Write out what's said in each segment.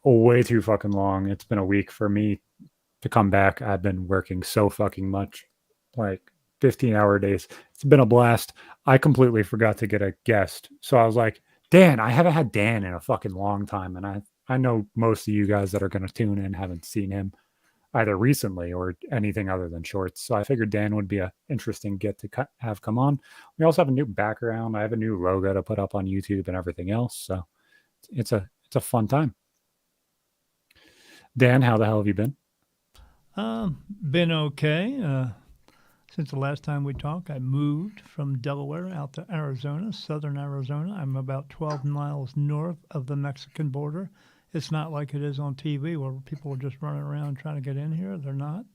way too fucking long. It's been a week for me to come back. I've been working so fucking much, like 15-hour days. It's been a blast. I completely forgot to get a guest. So I was like, Dan, I haven't had Dan in a fucking long time. And I know most of you guys that are going to tune in haven't seen him either recently or anything other than shorts. So I figured Dan would be a interesting get to have come on. We also have a new background. I have a new logo to put up on YouTube and everything else. So it's a fun time. Dan, how the hell have you been? Been okay. Since the last time we talked, I moved from Delaware out to Arizona, southern Arizona. I'm about 12 miles north of the Mexican border. It's not like it is on TV where people are just running around trying to get in here. They're not.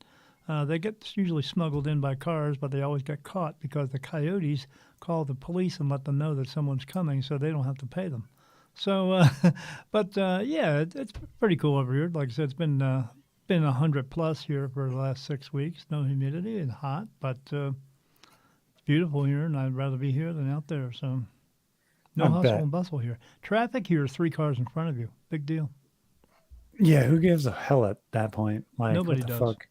They get usually smuggled in by cars, but they always get caught because the coyotes call the police and let them know that someone's coming so they don't have to pay them. So, yeah, it's pretty cool over here. Like I said, it's been 100 plus here for the last 6 weeks. No humidity and hot, but it's beautiful here, and I'd rather be here than out there. So no I hustle bet. and bustle here. Traffic here is 3 cars in front of you. Big deal. Yeah, who gives a hell at that point? Like, what Nobody the does. fuck?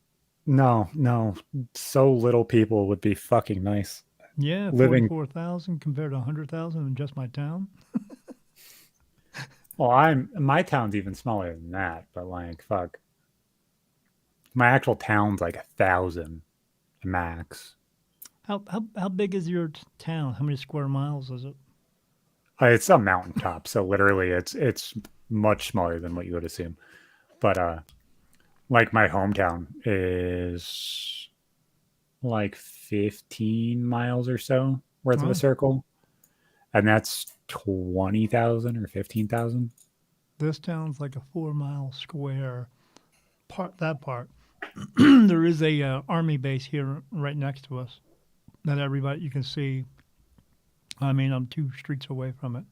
No, no. So little people would be fucking nice. Yeah, Living, 44,000 compared to 100,000 in just my town. well, my town's even smaller than that, but like, fuck. My actual town's like 1,000 max. How big is your town? How many square miles is it? It's a mountaintop, so literally it's much smaller than what you would assume. But like my hometown is like 15 miles or so worth of a Oh, circle, and that's 20,000 or 15,000. this town's like a 4 mile square part. That part. There is a army base here right next to us that everybody you can see. I mean, I'm 2 streets away from it.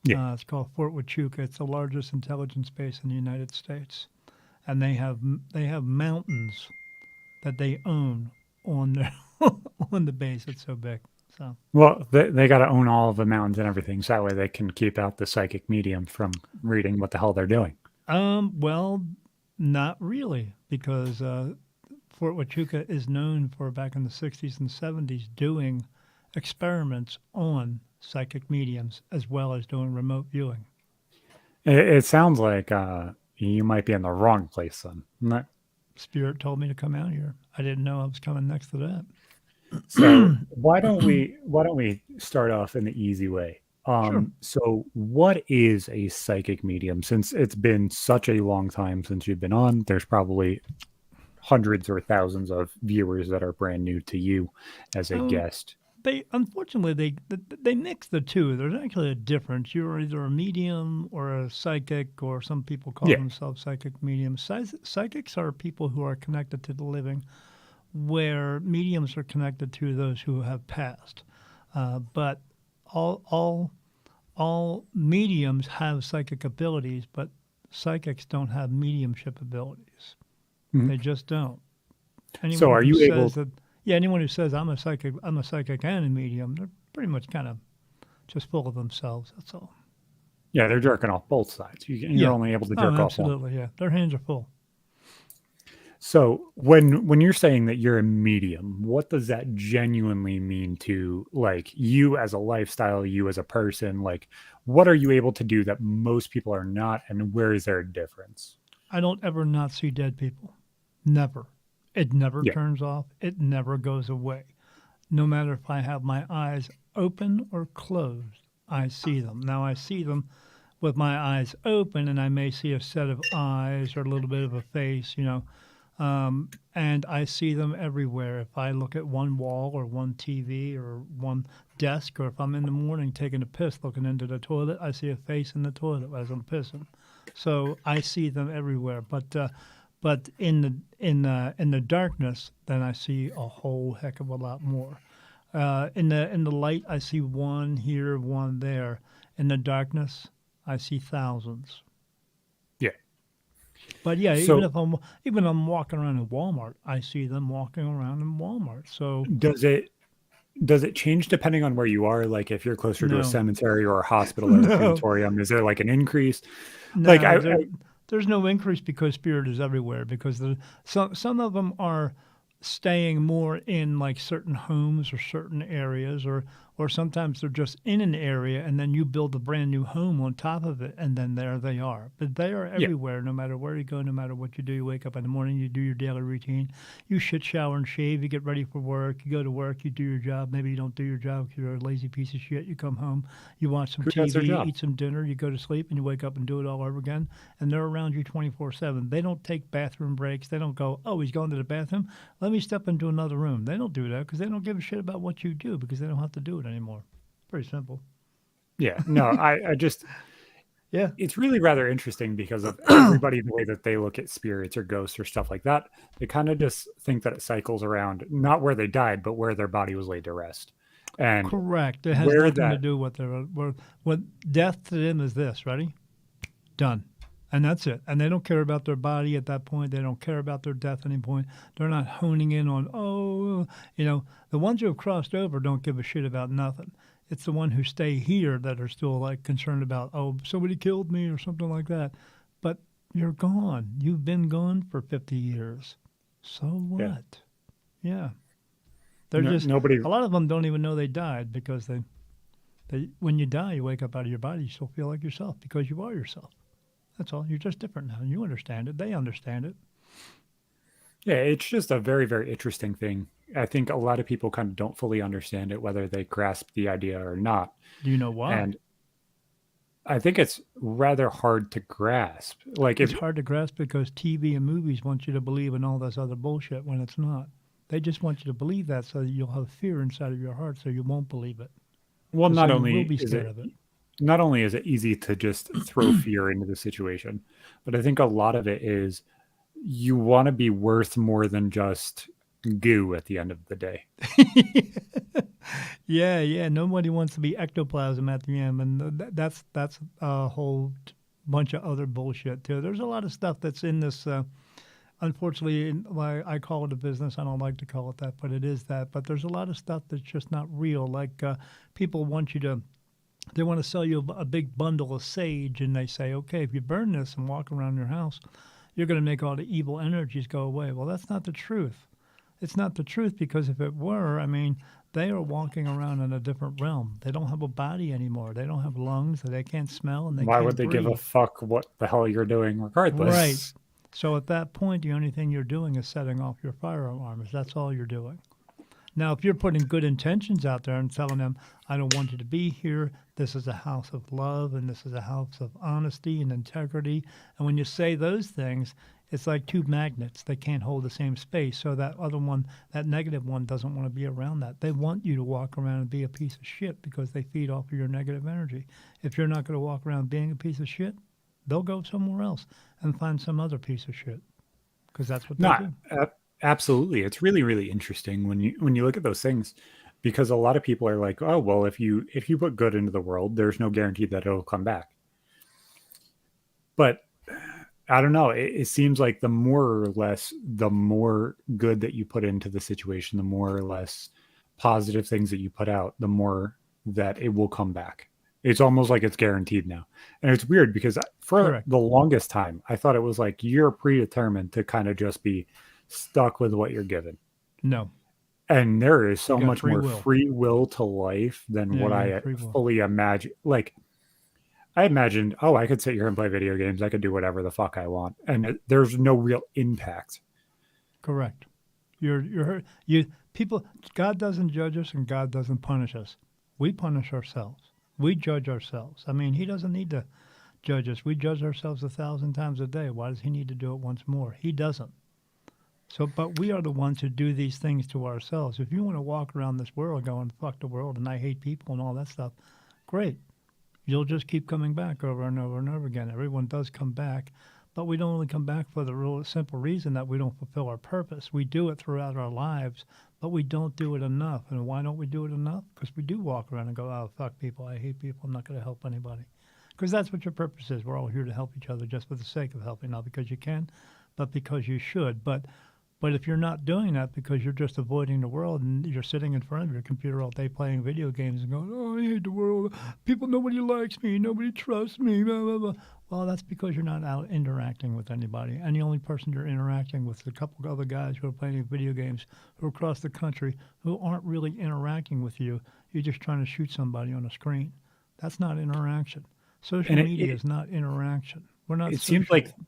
Yeah. It's called Fort Huachuca. It's the largest intelligence base in the United States, and they have mountains that they own on their on the base. It's so big. So, Well, they got to own all of the mountains and everything, so that way they can keep out the psychic medium from reading what the hell they're doing. well, not really, because Fort Huachuca is known for back in the 60s and 70s doing experiments on psychic mediums as well as doing remote viewing. It sounds like you might be in the wrong place then. Spirit told me to come out here. I didn't know I was coming next to that. So why don't we start off in the easy way? Sure. So what is a psychic medium? Since it's been such a long time since you've been on, there's probably hundreds or thousands of viewers that are brand new to you as a Um, guest. they unfortunately they mix the two. There's actually a difference. You're either a medium or a psychic, or some people call Yeah. themselves psychic mediums. Psychics are people who are connected to the living, where mediums are connected to those who have passed. But all all all mediums have psychic abilities, but psychics don't have mediumship abilities. Mhm. They just don't. So Anyone are who you says able? that, yeah, anyone who says I'm a psychic and a medium, they're pretty much kind of just full of themselves. That's all. Yeah, they're jerking off both sides. You're Yeah. only able to Oh, jerk off one. absolutely. Yeah. Their hands are full. So when you're saying that you're a medium, what does that genuinely mean to like you as a lifestyle, you as a person? Like, what are you able to do that most people are not, and where is there a difference? I don't ever not see dead people. Never. It never Yeah. turns off. It never goes away. No matter if I have my eyes open or closed, I see them. Now I see them with my eyes open, and I may see a set of eyes or a little bit of a face, and I see them everywhere. If I look at one wall or one TV or one desk, or if I'm in the morning taking a piss looking into the toilet, I see a face in the toilet as I'm pissing. So I see them everywhere. But in the darkness, then I see a whole heck of a lot more. In the light, I see one here, one there. In the darkness, I see thousands. Yeah. But yeah, So even I'm walking around in Walmart, I see them walking around in Walmart. So does it does it change depending on where you are? Like if you're closer to a no, cemetery or a hospital or a no, crematorium, is there like an increase? Like no. There's no increase because spirit is everywhere. Because some of them are staying more in like certain homes or certain areas, or sometimes they're just in an area and then you build a brand new home on top of it and then there they are. But they are Yeah. everywhere, no matter where you go, no matter what you do. You wake up in the morning, you do your daily routine, you shit, shower, and shave, you get ready for work, you go to work, you do your job. Maybe you don't do your job because you're a lazy piece of shit. You come home, you watch some Who does their TV, job? eat some dinner, you go to sleep, and you wake up and do it all over again. And they're around you 24/7. They don't take bathroom breaks. They don't go, oh, he's going to the bathroom. Let me step into another room. They don't do that because they don't give a shit about what you do because they don't have to do it anymore. Pretty simple. Yeah. No, I just, Yeah. it's really rather interesting because of everybody, the way that they look at spirits or ghosts or stuff like that. They kind of just think that it cycles around, not where they died, but where their body was laid to rest. And Correct. It has where nothing to that, do with their what death to them is this. Ready? Done. And that's it. And they don't care about their body at that point. They don't care about their death at any point. They're not honing in on, oh, the ones who have crossed over don't give a shit about nothing. It's the one who stay here that are still like concerned about, oh, somebody killed me or something like that. But you're gone. You've been gone for 50 years. So yeah, what? Yeah. They're no, just, nobody, a lot of them don't even know they died because when you die, you wake up out of your body, you still feel like yourself because you are yourself. That's all. You're just different now. You understand it. They understand it. yeah, it's just a very, very interesting thing. I think a lot of people kind of don't fully understand it, whether they grasp the idea or not. Do you know why? And I think it's rather hard to grasp. Like, It's if, hard to grasp because TV and movies want you to believe in all this other bullshit when it's not. They just want you to believe that so that you'll have fear inside of your heart so you won't believe it. well, So you will be scared of it. not only is it easy to just throw fear into the situation, but I think a lot of it is you want to be worth more than just goo at the end of the day. Yeah, yeah. Nobody wants to be ectoplasm at the end, and that's a whole bunch of other bullshit too. There's a lot of stuff that's in this. Unfortunately, I call it a business. I don't like to call it that, but it is that. But there's a lot of stuff that's just not real. Like people want you to. They want to sell you a big bundle of sage, and they say, okay, if you burn this and walk around your house, you're going to make all the evil energies go away. Well, that's not the truth. It's not the truth because if it were, I mean, they are walking around in a different realm. They don't have a body anymore. They don't have lungs. They can't smell and they Why would can't they give a breathe. fuck what the hell you're doing Right. regardless? So at that point, the only thing you're doing is setting off your fire alarms. That's all you're doing. Now, if you're putting good intentions out there and telling them, I don't want you to be here, this is a house of love and this is a house of honesty and integrity. And when you say those things, it's like two magnets. They can't hold the same space. So that other one, that negative one, doesn't want to be around that. They want you to walk around and be a piece of shit because they feed off of your negative energy. If you're not going to walk around being a piece of shit, they'll go somewhere else and find some other piece of shit because that's what they Not do. absolutely. It's really, really interesting when you look at those things, because a lot of people are like, oh well, if you put good into the world, there's no guarantee that it'll come back. But I don't know. It seems like the more or less, the more good that you put into the situation, the more or less positive things that you put out, the more that it will come back. It's almost like it's guaranteed now. And it's weird because for Correct. the longest time, I thought it was like you're predetermined to kind of just be stuck with what you're given. No, And there is you so got much free more will. free will to life than Yeah, what you have I free will. fully imagined. Like, I imagined, oh, I could sit here and play video games. I could do whatever the fuck I want. And there's no real impact. Correct. You people. God doesn't judge us and God doesn't punish us. We punish ourselves. We judge ourselves. I mean, He doesn't need to judge us. We judge ourselves 1,000 times a day. Why does He need to do it once more? He doesn't. So, but we are the ones who do these things to ourselves. If you want to walk around this world going "fuck the world" and I hate people and all that stuff, great. You'll just keep coming back over and over and over again. Everyone does come back, but we don't only come back for the real simple reason that we don't fulfill our purpose. We do it throughout our lives, but we don't do it enough. And why don't we do it enough? Because we do walk around and go, oh, fuck people. I hate people. I'm not going to help anybody. Because that's what your purpose is. We're all here to help each other just for the sake of helping, not because you can, but because you should. But if you're not doing that because you're just avoiding the world and you're sitting in front of your computer all day playing video games and going, oh, I hate the world. People, nobody likes me. Nobody trusts me. Blah, blah, blah. Well, that's because you're not out interacting with anybody. And the only person you're interacting with is a couple of other guys who are playing video games who are across the country who aren't really interacting with you. You're just trying to shoot somebody on a screen. That's not interaction. Social And media is not interaction. We're not it seems like social.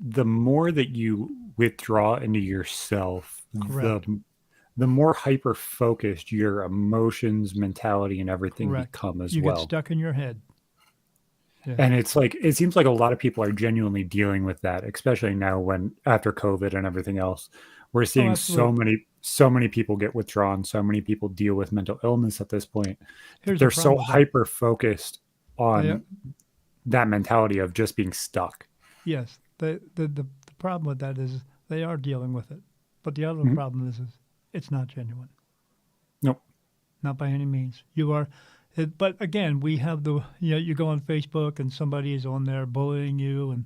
the more that you withdraw into yourself, Correct. the more hyper focused your emotions, mentality, and everything Correct. become as You get well. stuck in your head. Yeah. And it's like it seems like a lot of people are genuinely dealing with that, especially now when after COVID and everything else, we're Oh, seeing absolutely. so many people get withdrawn, so many people deal with mental illness at this point that Here's the they're problem so with that. hyper focused They, on that mentality of just being stuck. yes, the problem with that is they are dealing with it. But the other Mhm. problem is it's not genuine. Nope. Not by any means. You are, but again, we have the, you go on Facebook and somebody is on there bullying you, and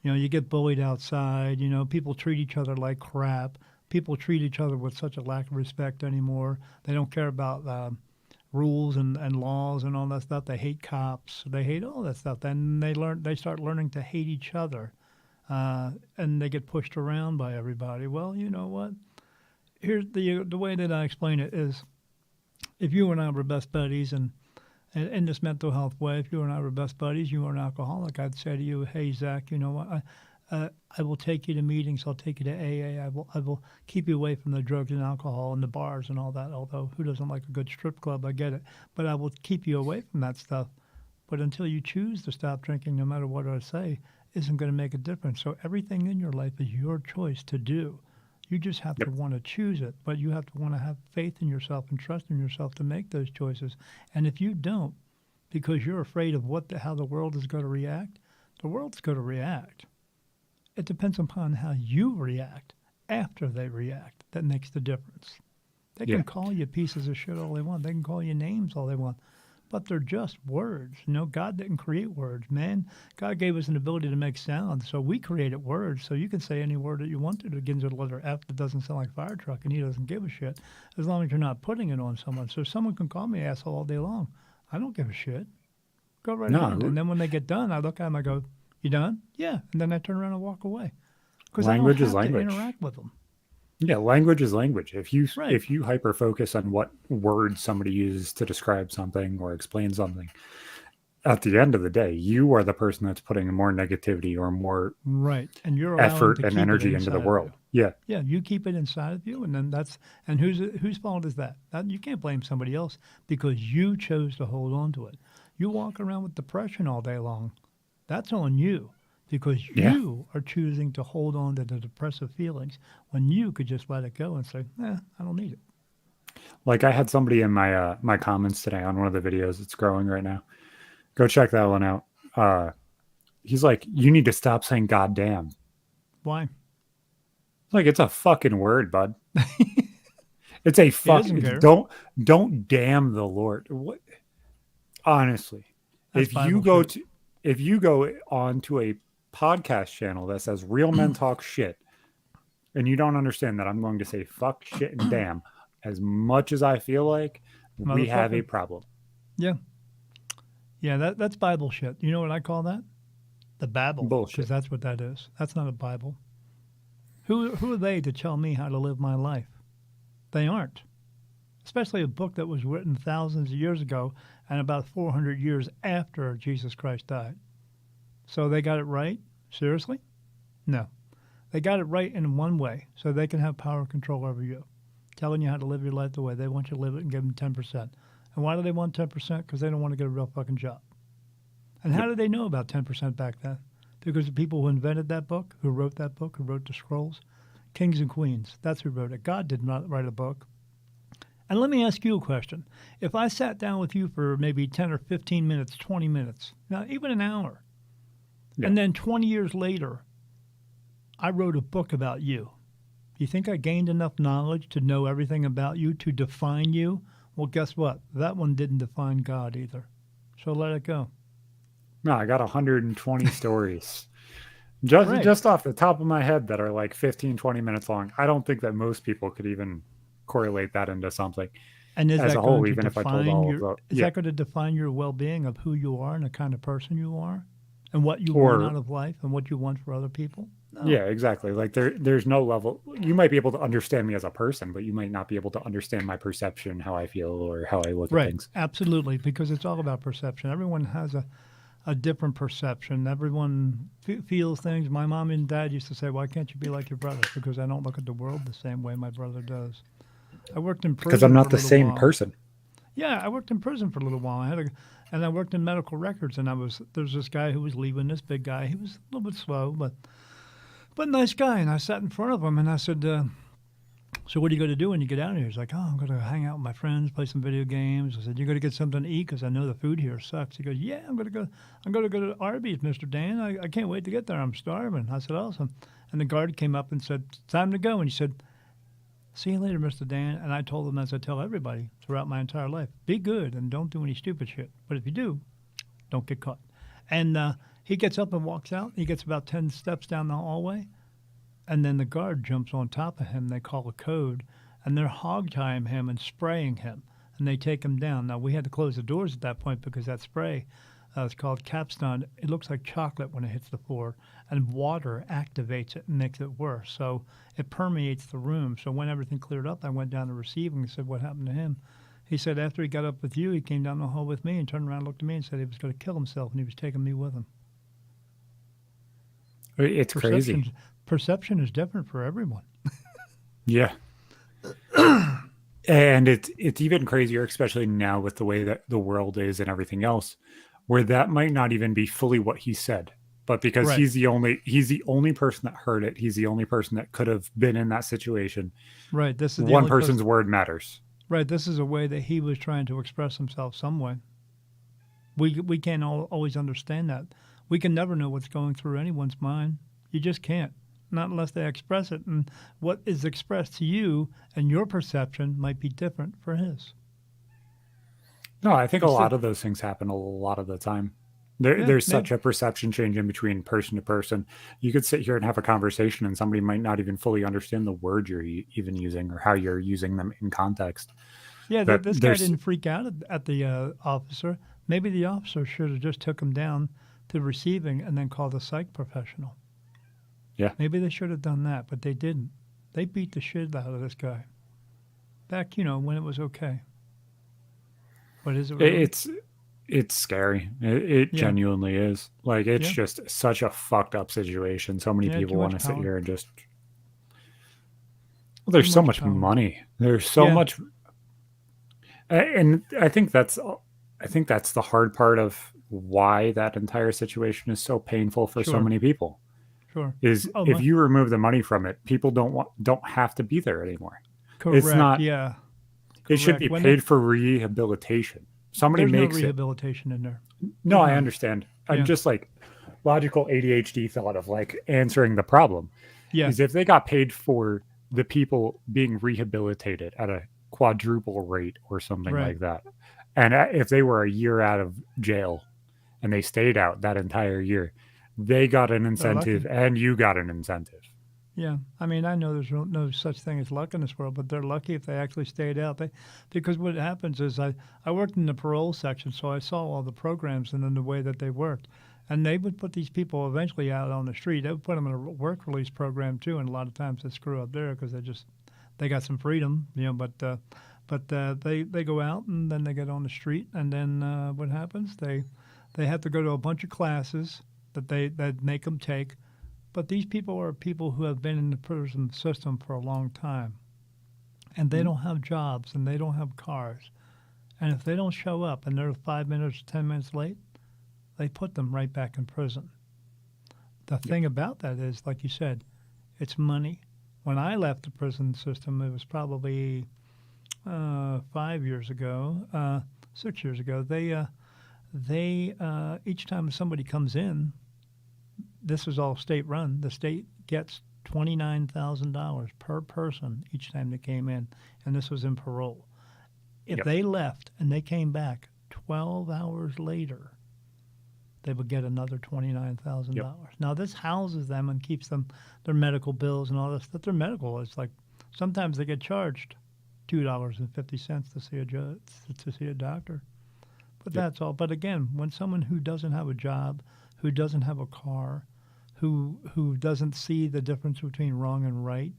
you get bullied outside. People treat each other like crap. People treat each other with such a lack of respect anymore. They don't care about rules and laws and all that stuff. They hate cops. They hate all that stuff. Then they start learning to hate each other, and they get pushed around by everybody. Well, you know what? Here's the way that I explain it is, if you and I were best buddies, and in this mental health way, if you and I were best buddies, you were an alcoholic, I'd say to you, hey, Zach, you know what? I will take you to meetings. I'll take you to AA. I will keep you away from the drugs and alcohol and the bars and all that. Although who doesn't like a good strip club? I get it, but I will keep you away from that stuff. But until you choose to stop drinking, no matter what I say, isn't going to make a difference. So everything in your life is your choice to do. You just have to Yep. want to choose it, but you have to want to have faith in yourself and trust in yourself to make those choices. And if you don't, because you're afraid of how the world is going to react, the world's going to react. It depends upon how you react after they react that makes the difference. They can Yeah. call you pieces of shit all they want. They can call you names all they want, but they're just words. God didn't create words, man. God gave us an ability to make sounds, so we created words. So you can say any word that you want to that begins with the letter F that doesn't sound like fire truck, and he doesn't give a shit as long as you're not putting it on someone. So someone can call me asshole all day long. I don't give a shit. Go right ahead. No, And then when they get done, I look at them, I go, "You done?" "Yeah." And then I turn around and walk away because I don't language is have to language. interact with them. Yeah, language is language. Right. If you hyper focus on what words somebody uses to describe something or explain something, at the end of the day, you are the person that's putting more negativity or more Right. And you're allowing effort to and keep it energy into the inside of you. world. Yeah. Yeah, you keep it inside of you, and then and whose fault is that? You can't blame somebody else because you chose to hold on to it. You walk around with depression all day long. That's on you because Yeah. you are choosing to hold on to the depressive feelings when you could just let it go and say, I don't need it." Like I had somebody in my comments today on one of the videos that's growing right now. Go check that one out. Uh he's like, you need to stop saying goddamn. Why? Like it's a fucking word, bud. It's a He fuck. doesn't care. Don't damn the Lord. What honestly, That's if Bible shit. if you go on to a podcast channel that says real men talk shit and you don't understand that I'm going to say fuck, shit, and damn as much as I feel like we have a Motherfucker. problem. Yeah. Yeah, that's Bible shit. You know what I call that? The Babble, because Bullshit. that's what that is. That's not a Bible. Who are they to tell me how to live my life? They aren't. Especially a book that was written thousands of years ago and about 400 years after Jesus Christ died. So they got it right? Seriously? No. They got it right in one way, so they can have power and control over you, telling you how to live your life the way they want you to live it and give them 10%. And why do they want 10%? Because they don't want to get a real fucking job. And how Yep. did they know about 10% back then? Because the people who invented that book, who wrote that book, who wrote the scrolls, kings and queens, that's who wrote it. God did not write a book. And let me ask you a question. If I sat down with you for maybe 10 or 15 minutes, 20 minutes, now even an hour, Yeah. and then 20 years later, I wrote a book about you, do you think I gained enough knowledge to know everything about you to define you? Well, guess what? That one didn't define God either. So let it go. No, I got 120 stories Right. just off the top of my head that are like 15, 20 minutes long. I don't think that most people could even correlate that into something And is as a that going whole, to even if I told define all of your the is yeah. that going to define your well-being of who you are and the kind of person you are? and what you want out Or of life and what you want for other people. No. yeah, exactly. Like there's no level. You might be able to understand me as a person, but you might not be able to understand my perception, how I feel, or how I look at Right. things. Absolutely. Because it's all about perception. Everyone has a different perception. Everyone feels things. My mom and dad used to say, "Why can't you be like your brother?" Because I don't look at the world the same way my brother does. I worked in Because I'm prison for not a the little same while. person. Yeah, I worked in prison for a little while. And I worked in medical records. And there's this guy who was leaving. This big guy. He was a little bit slow, but nice guy. And I sat in front of him and I said, "So what are you going to do when you get out of here?" He's like, "Oh, I'm going to hang out with my friends, play some video games." I said, "You're going to get something to eat because I know the food here sucks." He goes, "Yeah, I'm going to go. I'm going to go to Arby's, Mr. Dan. I can't wait to get there. I'm starving." I said, "Awesome." And the guard came up and said, "It's time to go." And he said, "See you later, Mr. Dan." And I told him, as I tell everybody throughout my entire life, be good and don't do any stupid shit. But if you do, don't get caught. And he gets up and walks out. He gets about 10 steps down the hallway. And then the guard jumps on top of him. They call a code. And they're hog tying him and spraying him. And they take him down. Now, we had to close the doors at that point because that spray it's called capstone. It looks like chocolate when it hits the floor, and water activates it and makes it worse. So it permeates the room. So when everything cleared up, I went down to receiving and said, "What happened to him?" He said, "After he got up with you, he came down the hall with me and turned around and looked at me and said he was going to kill himself and he was taking me with him." It's crazy. Perception is different for everyone. Yeah. And it's even crazier, especially now with the way that the world is and everything else, where that might not even be fully what he said. But because Right. he's the only person that heard it, he's the only person that could have been in that situation. Right. This is the One only person's person. word matters. Right. This is a way that he was trying to express himself some way. We can't always understand that. We can never know what's going through anyone's mind. You just can't, not unless they express it. And what is expressed to you and your perception might be different for his. No, I think a It's lot the of those things happen a lot of the time. yeah, There's yeah, such a perception change in between person to person. You could sit here and have a conversation, and somebody might not even fully understand the word you're even using or how you're using them in context. yeah. But This guy there's, didn't freak out at the officer. Maybe the officer should have just took him down to receiving and then called a psych professional. yeah, Maybe they should have done that, but they didn't. They beat the shit out of this guy back, when it was okay. But is it really? it's it's scary. It Yeah, genuinely is. Like it's yeah, just such a fucked up situation. So many yeah. people Too want much to sit power. here and just. Well, Too there's so much much power. money. There's so Yeah, much, and I think that's the hard part of why that entire situation is so painful for so sure, many people. sure. Is Oh, if my, you remove the money from it, people don't have to be there anymore. It's correct. not. Yeah, It should be correct. paid for rehabilitation. Somebody There's no makes it. rehabilitation in there. No, There's I none. understand. I'm Yeah, just like logical ADHD thought of like answering the problem yeah, is if they got paid for the people being rehabilitated at a quadruple rate or something right. like that. And if they were a year out of jail and they stayed out that entire year, they got an They're incentive lucky. and you got an incentive. Yeah, I mean, I know there's no such thing as luck in this world, but they're lucky if they actually stayed out. Because what happens is I worked in the parole section, so I saw all the programs and then the way that they worked, and they would put these people eventually out on the street. They would put them in a work release program too, and a lot of times they screw up there because they got some freedom, but they go out and then they get on the street, and then what happens? They have to go to a bunch of classes that make them take, but these people are people who have been in the prison system for a long time, and they Mm. don't have jobs and they don't have cars. And if they don't show up and they're 5 minutes, 10 minutes late, they put them right back in prison. The Yep. thing about that is, like you said, it's money. When I left the prison system, it was probably 5 years ago, 6 years ago. They each time somebody comes in, this is all state run. The state gets $29,000 per person each time they came in, and this was in parole. If Yep. they left and they came back 12 hours later, they would get another Yep. $29,000. Now this houses them and keeps them their medical bills and all this. But their medical is like sometimes they get charged $2.50 to see to see a doctor. But Yep. that's all. But again, when someone who doesn't have a job, who doesn't have a car, who doesn't see the difference between wrong and right,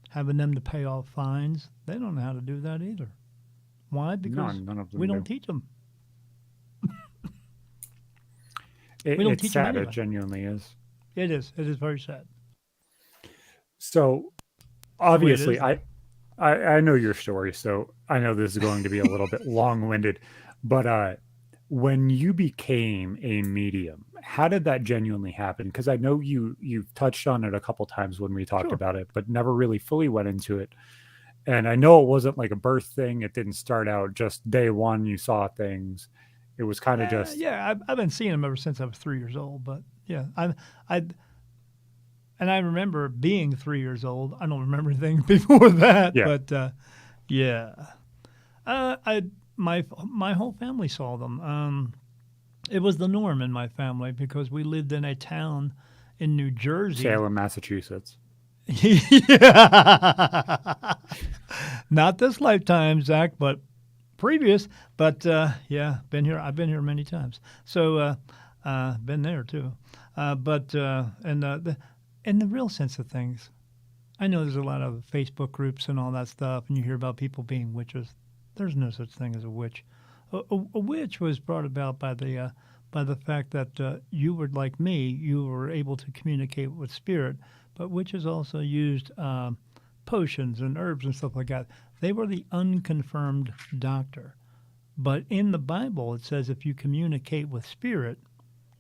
having them to pay off fines, they don't know how to do that either. Why? No, Because none of we them don't do. teach them. We It, don't it's teach them sad. It anyway. genuinely is. It is. It is very sad. So It's the way it obviously, is, though. I know your story, so I know this is going to be a little bit long-winded, but when you became a medium, how did that genuinely happen? Because I know you've touched on it a couple times when we talked Sure. about it, but never really fully went into it. And I know it wasn't like a birth thing. It didn't start out just day one. You saw things. It was kind of just Yeah, I've been seeing them ever since I was 3 years old. But yeah, I and I remember being 3 years old. I don't remember anything before that, yeah. but yeah, I my whole family saw them. It was the norm in my family because we lived in a town in New Jersey. Salem, Massachusetts. Yeah. Not this lifetime, Zach, but previous. But yeah, been here. I've been here many times. So been there too. But in the real sense of things, I know there's a lot of Facebook groups and all that stuff, and you hear about people being witches. There's no such thing as a witch. A witch was brought about by the fact that you were like me. You were able to communicate with spirit, but witches also used potions and herbs and stuff like that. They were the unconfirmed doctor. But in the Bible, it says if you communicate with spirit,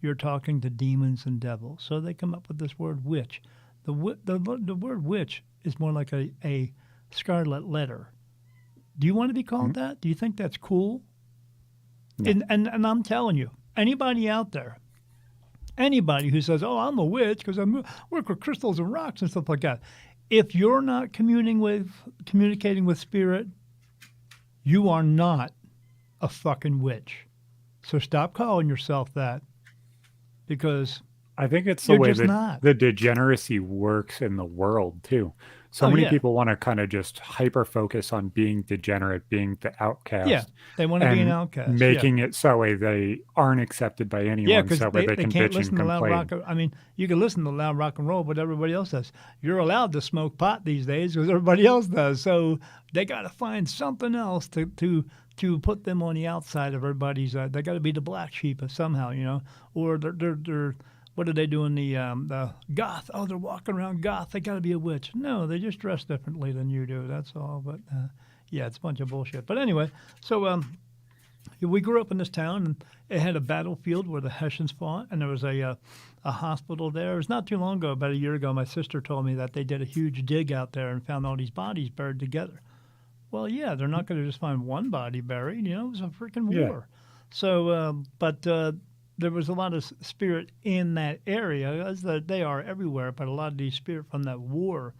you're talking to demons and devils. So they come up with this word witch. The word witch is more like a scarlet letter. Do you want to be called Mhm. that? Do you think that's cool? No. And I'm telling you, anybody out there, anybody who says, "Oh, I'm a witch because I work with crystals and rocks and stuff like that," if you're not communicating with spirit, you are not a fucking witch. So stop calling yourself that because I think it's the you're way just that not. the degeneracy works in the world too. So Oh many yeah, people want to kind of just hyper focus on being degenerate, being the yeah. outcast, They want to be an and outcast. Yeah, making it so way they aren't accepted by yeah, anyone, because so where they they can can't bitch and listen to loud rock. complain. I mean, you can listen to loud rock and roll, but everybody else does. You're allowed to smoke pot these days because everybody else does. So they got to find something else to put them on the outside of everybody's. They got to be the black sheep somehow, or they're what are they doing? The goth. Oh, they're walking around goth. They got to be a witch. No, they just dress differently than you do. That's all. But yeah, it's a bunch of bullshit. But anyway, so we grew up in this town, and it had a battlefield where the Hessians fought, and there was a hospital there. It was not too long ago, about a year ago. My sister told me that they did a huge dig out there and found all these bodies buried together. Well, yeah, they're not going to just find one body buried. It was a freaking Yeah. war. So, but there was a lot of spirit in that area, as they are everywhere. But a lot of these spirit from that war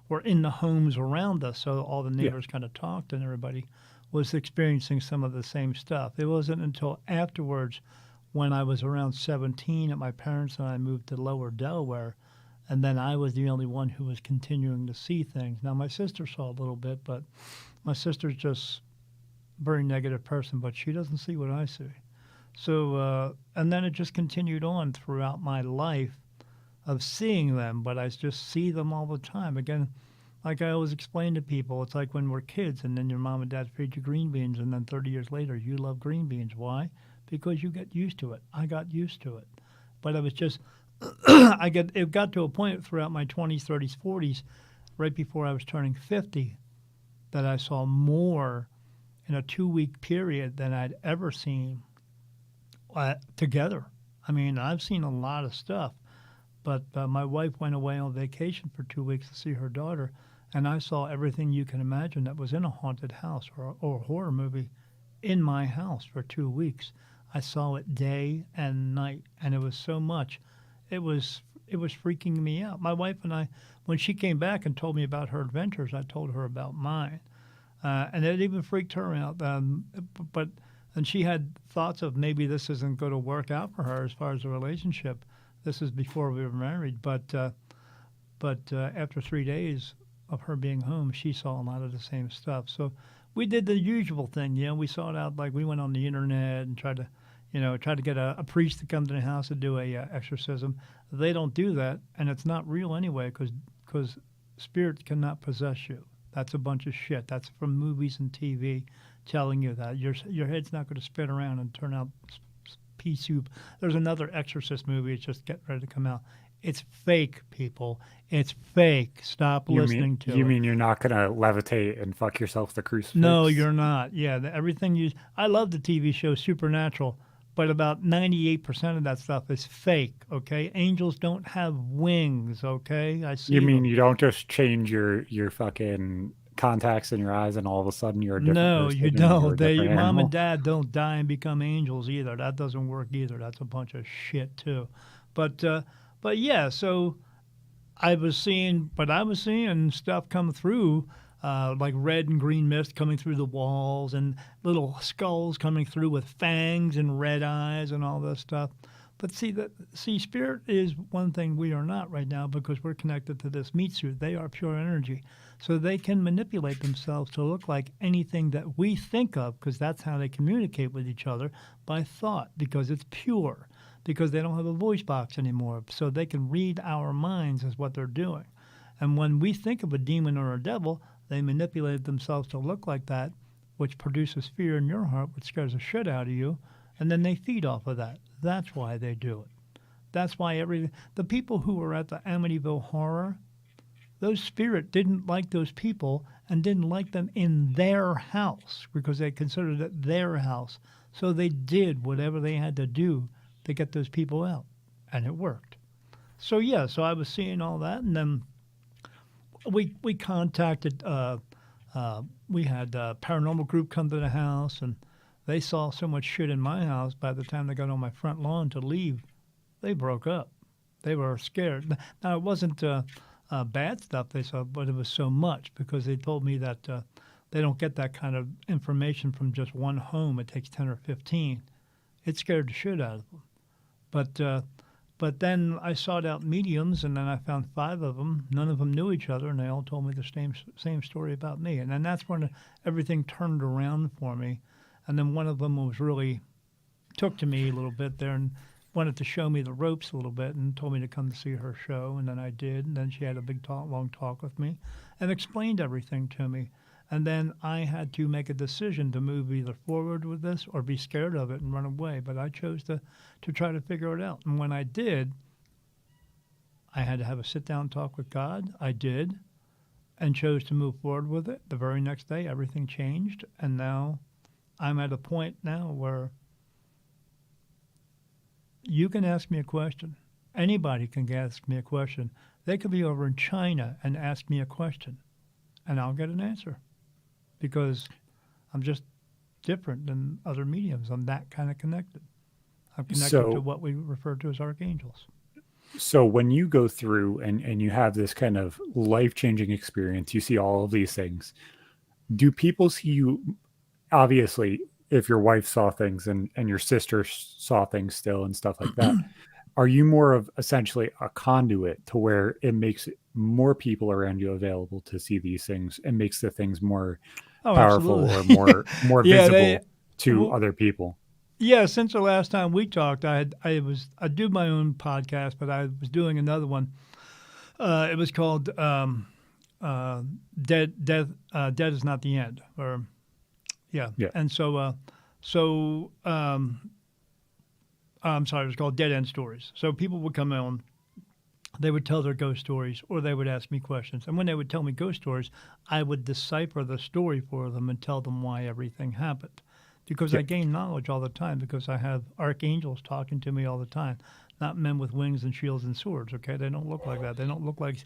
were in the homes around us. So all the Yeah. neighbors kind of talked, and everybody was experiencing some of the same stuff. It wasn't until afterwards, when I was around 17, that my parents and I moved to Lower Delaware, and then I was the only one who was continuing to see things. Now my sister saw a little bit, but my sister's just a very negative person, but she doesn't see what I see. So, and then it just continued on throughout my life of seeing them, but I just see them all the time. Again, like I always explain to people, it's like when we're kids and then your mom and dad feed you green beans, and then 30 years later, you love green beans. Why? Because you get used to it. I got used to it. But I was just, it got to a point throughout my 20s, 30s, 40s, right before I was turning 50, that I saw more in a 2 week period than I'd ever seen together. I mean, I've seen a lot of stuff, but my wife went away on vacation for 2 weeks to see her daughter, and I saw everything you can imagine that was in a haunted house or a horror movie in my house for 2 weeks. I saw it day and night, and it was so much. It was freaking me out. My wife and I, when she came back and told me about her adventures, I told her about mine, and it even freaked her out. But and she had thoughts of maybe this isn't going to work out for her as far as a relationship. This is before we were married, but after 3 days of her being home, she saw a lot of the same stuff. So we did the usual thing, we sought out, like we went on the internet and tried to, try to get a priest to come to the house to do a exorcism. They don't do that, and it's not real anyway because spirit cannot possess you. That's a bunch of shit. That's from movies and TV telling you that your head's not going to spin around and turn out pea soup. There's another Exorcist movie. It's just getting ready to come out. It's fake, people. It's fake. Stop listening to it. You mean you're not gonna levitate and fuck yourself with the crucifix? No, you're not. Yeah, everything you. I love the TV show Supernatural, but about 98% of that stuff is fake. Okay, angels don't have wings. Okay, I see. You mean them. you don't just change your fucking contacts in your eyes and all of a sudden you're a different No, person you and you're don't. a different Mom animal? and dad don't die and become angels either. That doesn't work either. That's a bunch of shit too. But yeah. So I was seeing stuff come through, like red and green mist coming through the walls, and little skulls coming through with fangs and red eyes and all this stuff. But spirit is one thing we are not right now because we're connected to this meat suit. They are pure energy, so they can manipulate themselves to look like anything that we think of because that's how they communicate with each other by thought because it's pure because they don't have a voice box anymore. So they can read our minds as what they're doing. And when we think of a demon or a devil, they manipulate themselves to look like that, which produces fear in your heart, which scares the shit out of you. And then they feed off of that. That's why they do it. That's why the people who were at the Amityville Horror, those spirit didn't like those people and didn't like them in their house because they considered it their house. So they did whatever they had to do to get those people out, and it worked. So yeah, so I was seeing all that, and then we contacted. We had a paranormal group come to the house, and they saw so much shit in my house. By the time they got on my front lawn to leave, they broke up. They were scared. Now it wasn't bad stuff they saw, but it was so much because they told me that they don't get that kind of information from just one home. It takes 10 or 15. It scared the shit out of them. But then I sought out mediums, and then I found 5 of them. None of them knew each other, and they all told me the same story about me. And then that's when everything turned around for me. And then one of them was really took to me a little bit there and wanted to show me the ropes a little bit and told me to come to see her show. And then I did. And then she had a long talk with me and explained everything to me. And then I had to make a decision to move either forward with this or be scared of it and run away. But I chose to try to figure it out. And when I did, I had to have a sit-down talk with God. I did, and chose to move forward with it. The very next day, everything changed. And now I'm at a point now where you can ask me a question. Anybody can ask me a question. They could be over in China and ask me a question, and I'll get an answer. Because I'm just different than other mediums. I'm that kind of connected. I'm connected to what we refer to as archangels. So when you go through and you have this kind of life-changing experience, you see all of these things. Do people see you, obviously, if your wife saw things and your sister saw things still and stuff like that, are you more of essentially a conduit to where it makes more people around you available to see these things and makes the things more powerful absolutely. or more Yeah, visible to other people? Yeah, since the last time we talked, I do my own podcast, but I was doing another one. It was called Dead is Not the End, or yeah. And I'm sorry, it was called Dead End Stories. So people would come on, they would tell their ghost stories, or they would ask me questions. And when they would tell me ghost stories, I would decipher the story for them and tell them why everything happened. Because I gain knowledge all the time, because I have archangels talking to me all the time, not men with wings and shields and swords, okay? They don't look like that. They don't look like,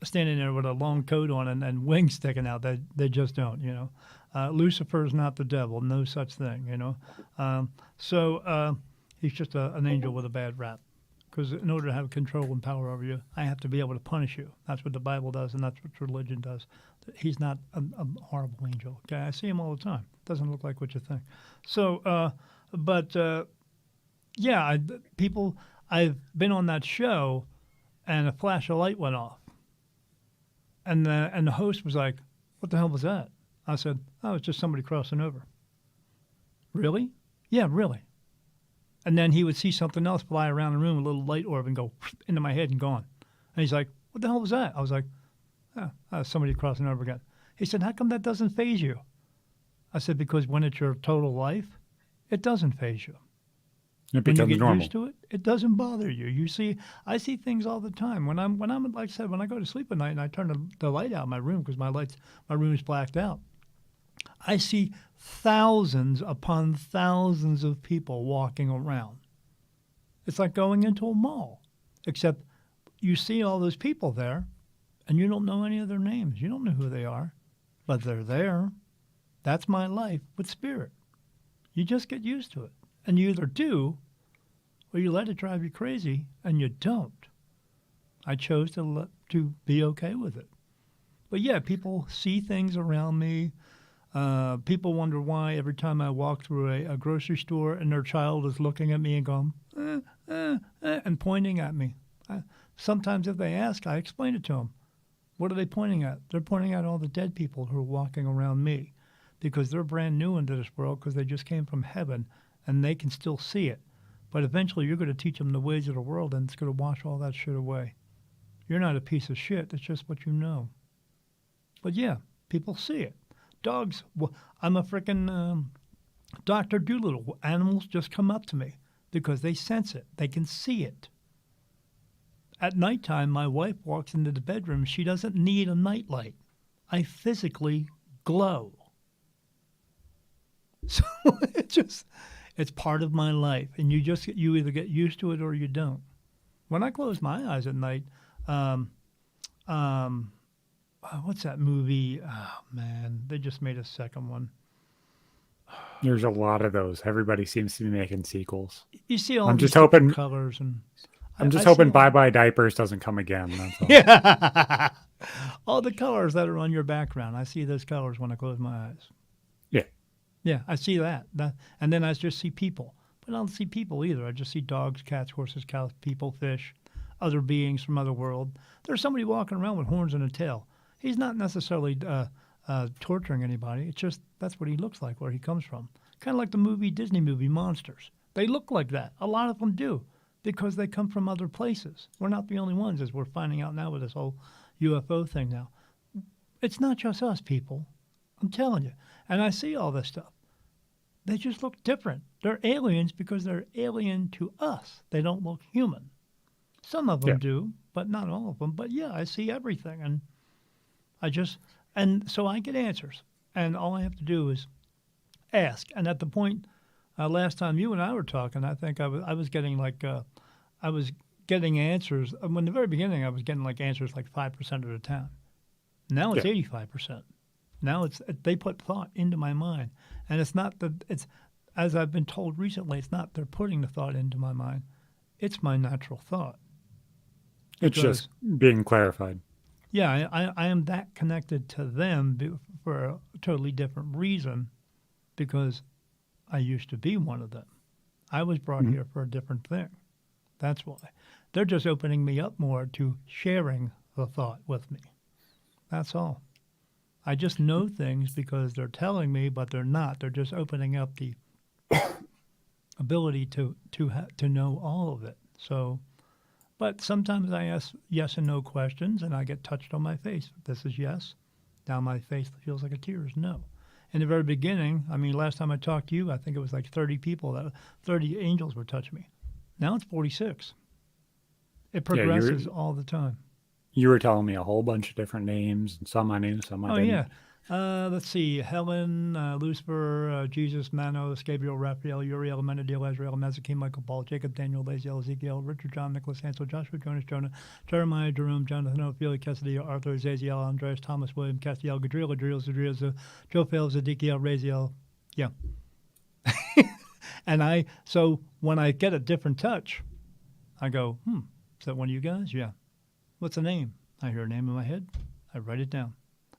standing there with a long coat on and wings sticking out. They just don't, Lucifer's not the devil, no such thing, So he's just an angel with a bad rap. Because in order to have control and power over you, I have to be able to punish you. That's what the Bible does, and that's what religion does. He's not a horrible angel. Okay, I see him all the time. Doesn't look like what you think. So, I've been on that show, and a flash of light went off, and the host was like, "What the hell was that?" I said, "Oh, it's just somebody crossing over." Really? Yeah, really. And then he would see something else fly around the room, a little light orb, and go into my head and gone. And he's like, "What the hell was that?" I was like, somebody crossing over again. He said, "How come that doesn't phase you?" I said, "Because when it's your total life, it doesn't phase you. It When you becomes get normal. used to it, it doesn't bother you. You see, I see things all the time. When I'm like I said, when I go to sleep at night and I turn the light out in my room because my room is blacked out, I see thousands upon thousands of people walking around. It's like going into a mall, except you see all those people there and you don't know any of their names. You don't know who they are, but they're there. That's my life with spirit. You just get used to it. And you either do or you let it drive you crazy and you don't. I chose to be okay with it. But yeah, people see things around me. People wonder why every time I walk through a grocery store and their child is looking at me and going, and pointing at me. Sometimes if they ask, I explain it to them. What are they pointing at? They're pointing at all the dead people who are walking around me because they're brand new into this world because they just came from heaven and they can still see it. But eventually you're going to teach them the ways of the world and it's going to wash all that shit away. You're not a piece of shit. It's just what you know. But yeah, people see it. Dogs, I'm a freaking Dr. Doolittle. Animals just come up to me because they sense it. They can see it. At nighttime, my wife walks into the bedroom. She doesn't need a nightlight. I physically glow. So it's part of my life. And you either get used to it or you don't. When I close my eyes at night, what's that movie? Oh, man, they just made a second one. There's a lot of those. Everybody seems to be making sequels. You see all I'm these just hoping. colors, and I'm just I see hoping Bye Bye Diapers doesn't come again. That's all. yeah, all the colors that are on your background. I see those colors when I close my eyes. Yeah. Yeah, I see that. And then I just see people. But I don't see people either. I just see dogs, cats, horses, cows, people, fish, other beings from other world. There's somebody walking around with horns and a tail. He's not necessarily torturing anybody. It's just that's what he looks like, where he comes from. Kind of like the Disney movie Monsters. They look like that. A lot of them do because they come from other places. We're not the only ones, as we're finding out now with this whole UFO thing now. It's not just us, people. I'm telling you. And I see all this stuff. They just look different. They're aliens because they're alien to us. They don't look human. Some of them do, but not all of them. But yeah, I see everything. And so I get answers. And all I have to do is ask. And at the point, last time you and I were talking, I think I was getting answers. In the very beginning, I was getting like answers like 5% of the time. Now it's 85%. Now they put thought into my mind. And it's as I've been told recently, it's not they're putting the thought into my mind. It's my natural thought. It's just being clarified. Yeah, I am that connected to them for a totally different reason because I used to be one of them. I was brought here for a different thing. That's why. They're just opening me up more to sharing the thought with me. That's all. I just know things because they're telling me, but they're not. They're just opening up the ability to know all of it. So, but sometimes I ask yes and no questions, and I get touched on my face. This is yes. Now my face feels like a tear is no. In the very beginning, I mean, last time I talked to you, I think it was like 30 angels were touching me. Now it's 46. It progresses all the time. You were telling me a whole bunch of different names, and some I knew, some I didn't. Oh, yeah. Let's see. Helen, Lucifer, Jesus, Manos, Gabriel, Raphael, Uriel, Menadil, Azrael, Mazakim, Michael, Paul, Jacob, Daniel, Laziel, Ezekiel, Richard, John, Nicholas, Hansel, Joshua, Jonas, Jonah, Jeremiah, Jerome, Jonathan, Ophelia, Cassidy, Arthur, Zaziel, Andreas, Thomas, William, Castiel, Gadriel, Adriel, Zadriel, Jophel, Zedekiel, Raziel. Yeah. And so when I get a different touch, I go, is that one of you guys? Yeah. What's the name? I hear a name in my head. I write it down.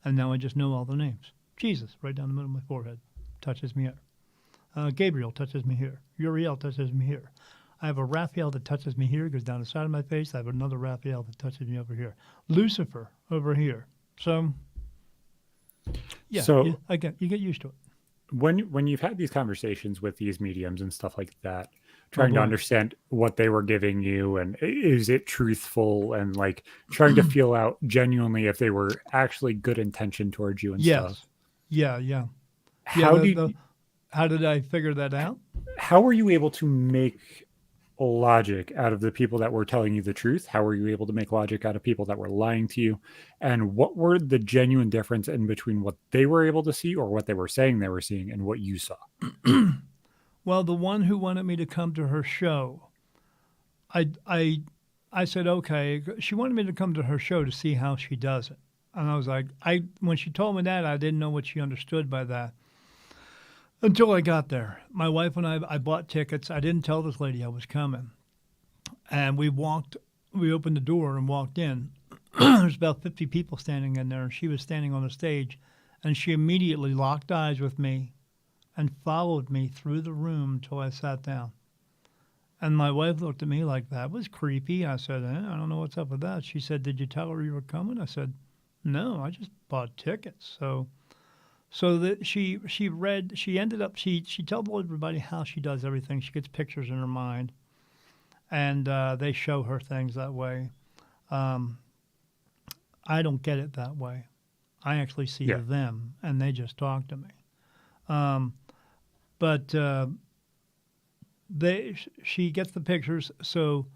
And now I just know all the names. Jesus, right down the middle of my forehead, touches me here. Gabriel touches me here. Uriel touches me here. I have a Raphael that touches me here, goes down the side of my face. I have another Raphael that touches me over here. Lucifer over here. So, yeah, you get used to it. when you've had these conversations with these mediums and stuff like that, Oh trying to boy. understand what they were giving you and is it truthful, and like trying to feel out genuinely if they were actually good intention towards you and stuff. Yes. Yeah, yeah. Yeah, How do you, how did I figure that out? how were you able to make logic out of the people that were telling you the truth? How were you able to make logic out of people that were lying to you? And what were the genuine difference in between what they were able to see or what they were saying they were seeing and what you saw? Well, the one who wanted me to come to her show, I I I said okay. She wanted me to come to her show to see how she does it, and I was like, I when she told me that, I didn't know what she understood by that until I got there. My wife and I bought tickets. I didn't tell this lady I was coming, and we walked. We opened the door and walked in. There's about 50 people standing in there, and she was standing on the stage, and she immediately locked eyes with me and followed me through the room till I sat down. And my wife looked at me like that was creepy. I said, I don't know what's up with that. She said, did you tell her you were coming? I said, no, I just bought tickets. So that she ended up she told everybody how she does everything. She gets pictures in her mind, and they show her things that way. Um, I don't get it that way. I actually see Yeah. them, and they just talk to me. Um, but she gets the pictures. So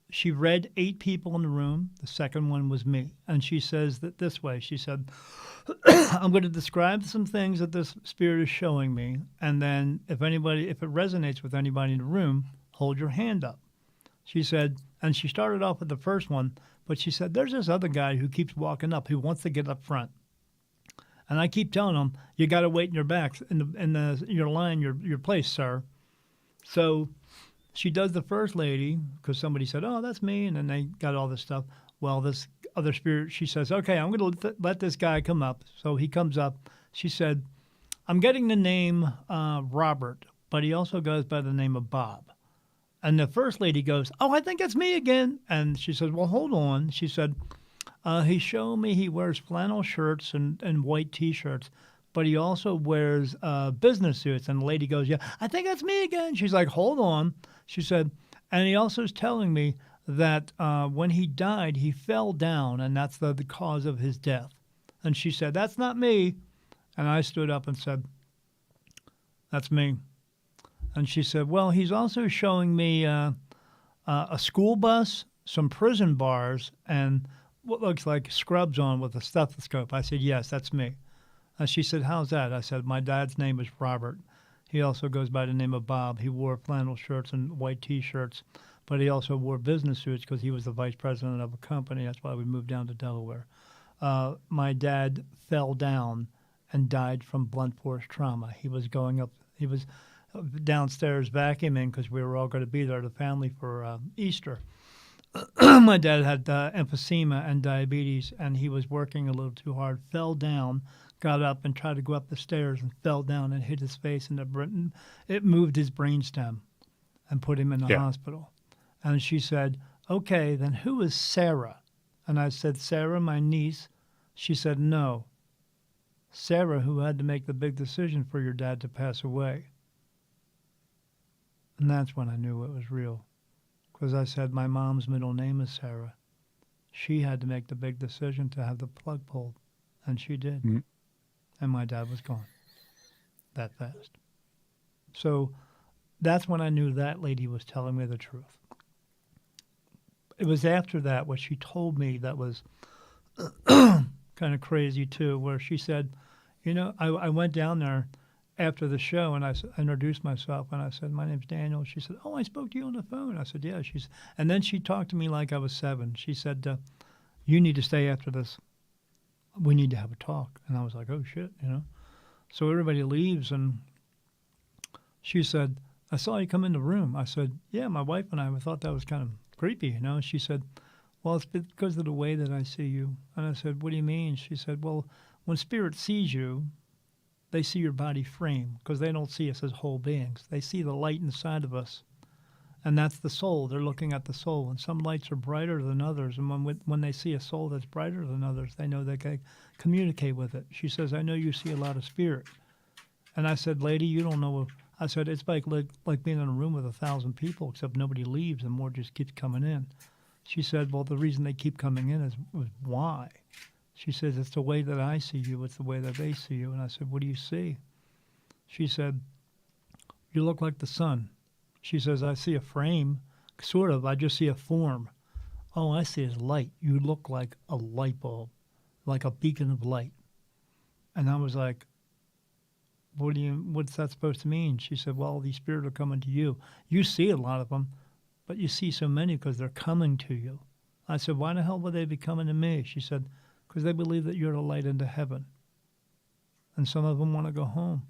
she read 8 people in the room. The second one was me, and she says that this way. She said, "I'm going to describe some things that this spirit is showing me, and then if it resonates with anybody in the room, hold your hand up." She said, and she started off with the first one, but she said, "There's this other guy who keeps walking up, who wants to get up front." And I keep telling him, "You got to wait in your back in your line, your place, sir." So she does the first lady because somebody said, "Oh, that's me," and then they got all this stuff. Well, this other spirit, she says, "Okay, I'm going to let this guy come up." So he comes up. She said, "I'm getting the name Robert, but he also goes by the name of Bob." And the first lady goes, "Oh, I think it's me again." And she says, "Well, hold on." She said, "He showed me he wears flannel shirts and white T-shirts, but he also wears business suits." And the lady goes, "Yeah, I think that's me again." She's like, "Hold on." She said, "And he also is telling me that when he died, he fell down, and that's the cause of his death." And she said, "That's not me." And I stood up and said, "That's me." And she said, "Well, he's also showing me a school bus, some prison bars, and what looks like scrubs on with a stethoscope." I said, "Yes, that's me." And she said, "How's that?" I said, "My dad's name is Robert. He also goes by the name of Bob. He wore flannel shirts and white T-shirts, but he also wore business suits because he was the vice president of a company. That's why we moved down to Delaware. My dad fell down and died from blunt force trauma. He was going up. He was downstairs vacuuming because we were all going to be there, the family, for Easter. My dad had emphysema and diabetes, and he was working a little too hard, fell down, got up and tried to go up the stairs and fell down and hit his face, and it moved his brainstem and put him in the Yeah. hospital. And she said, "Okay, then who is Sarah?" And I said, "Sarah, my niece." She said, "No, Sarah, who had to make the big decision for your dad to pass away." And that's when I knew it was real. Because I said, my mom's middle name is Sarah. She had to make the big decision to have the plug pulled. And she did. Mm. And my dad was gone that fast. So that's when I knew that lady was telling me the truth. It was after that what she told me that was kind of crazy too, where she said, I went down there after the show and I introduced myself and I said, "My name's Daniel." She said, "Oh, I spoke to you on the phone." I said, "Yeah." And then she talked to me like I was 7. She said, "You need to stay after this. We need to have a talk." And I was like, "Oh shit." So everybody leaves and she said, "I saw you come in the room." I said, "Yeah, my wife and I thought that was kind of creepy." She said, "Well, it's because of the way that I see you." And I said, "What do you mean?" She said, "Well, when spirit sees you, they see your body frame because they don't see us as whole beings. They see the light inside of us, and that's the soul. They're looking at the soul, and some lights are brighter than others. And when they see a soul that's brighter than others, they know they can communicate with it." She says, "I know you see a lot of spirit." And I said, lady, you don't know. I said, it's like being in a room with 1,000 people, except nobody leaves and more just keeps coming in. She said, well, the reason they keep coming in is why. She says, it's the way that I see you. It's the way that they see you. And I said, what do you see? She said, you look like the sun. She says, I see a frame, sort of. I just see a form. Oh, I see is light. You look like a light bulb, like a beacon of light. And I was like, what's that supposed to mean? She said, well, these spirits are coming to you. You see a lot of them, but you see so many because they're coming to you. I said, why the hell would they be coming to me? She said, because they believe that you're the light into heaven. And some of them want to go home.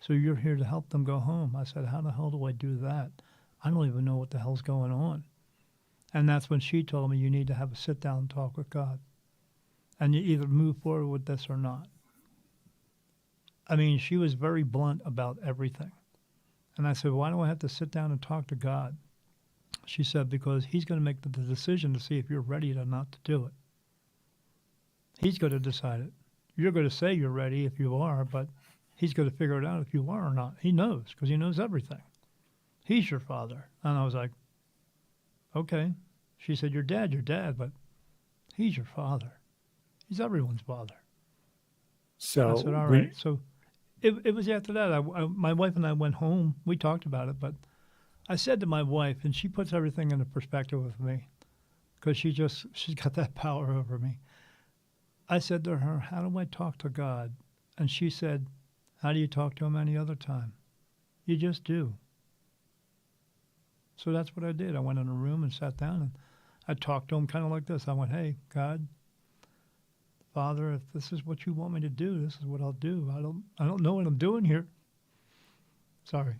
So you're here to help them go home. I said, how the hell do I do that? I don't even know what the hell's going on. And that's when she told me you need to have a sit down and talk with God. And you either move forward with this or not. I mean, she was very blunt about everything. And I said, why do I have to sit down and talk to God? She said, because he's going to make the decision to see if you're ready or not to do it. He's going to decide it. You're going to say you're ready if you are, but he's going to figure it out if you are or not. He knows because he knows everything. He's your father. And I was like, okay. She said, your dad, but he's your father. He's everyone's father. So I said, all right. So it was after that. My wife and I went home. We talked about it, but I said to my wife, and she puts everything into perspective with me because she's got that power over me. I said to her, how do I talk to God? And she said, how do you talk to him any other time? You just do. So that's what I did. I went in a room and sat down and I talked to him kind of like this. I went, hey, God, Father, if this is what you want me to do, this is what I'll do. I don't know what I'm doing here. Sorry.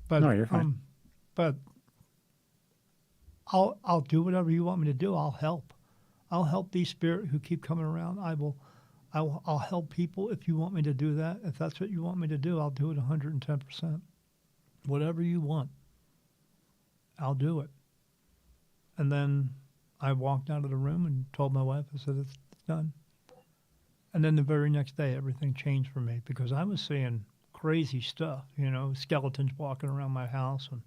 But no, you're fine. But I'll do whatever you want me to do. I'll help. I'll help these spirits who keep coming around. I'll help people if you want me to do that. If that's what you want me to do, I'll do it 110%. Whatever you want, I'll do it. And then I walked out of the room and told my wife, I said, it's done. And then the very next day, everything changed for me because I was seeing crazy stuff, skeletons walking around my house and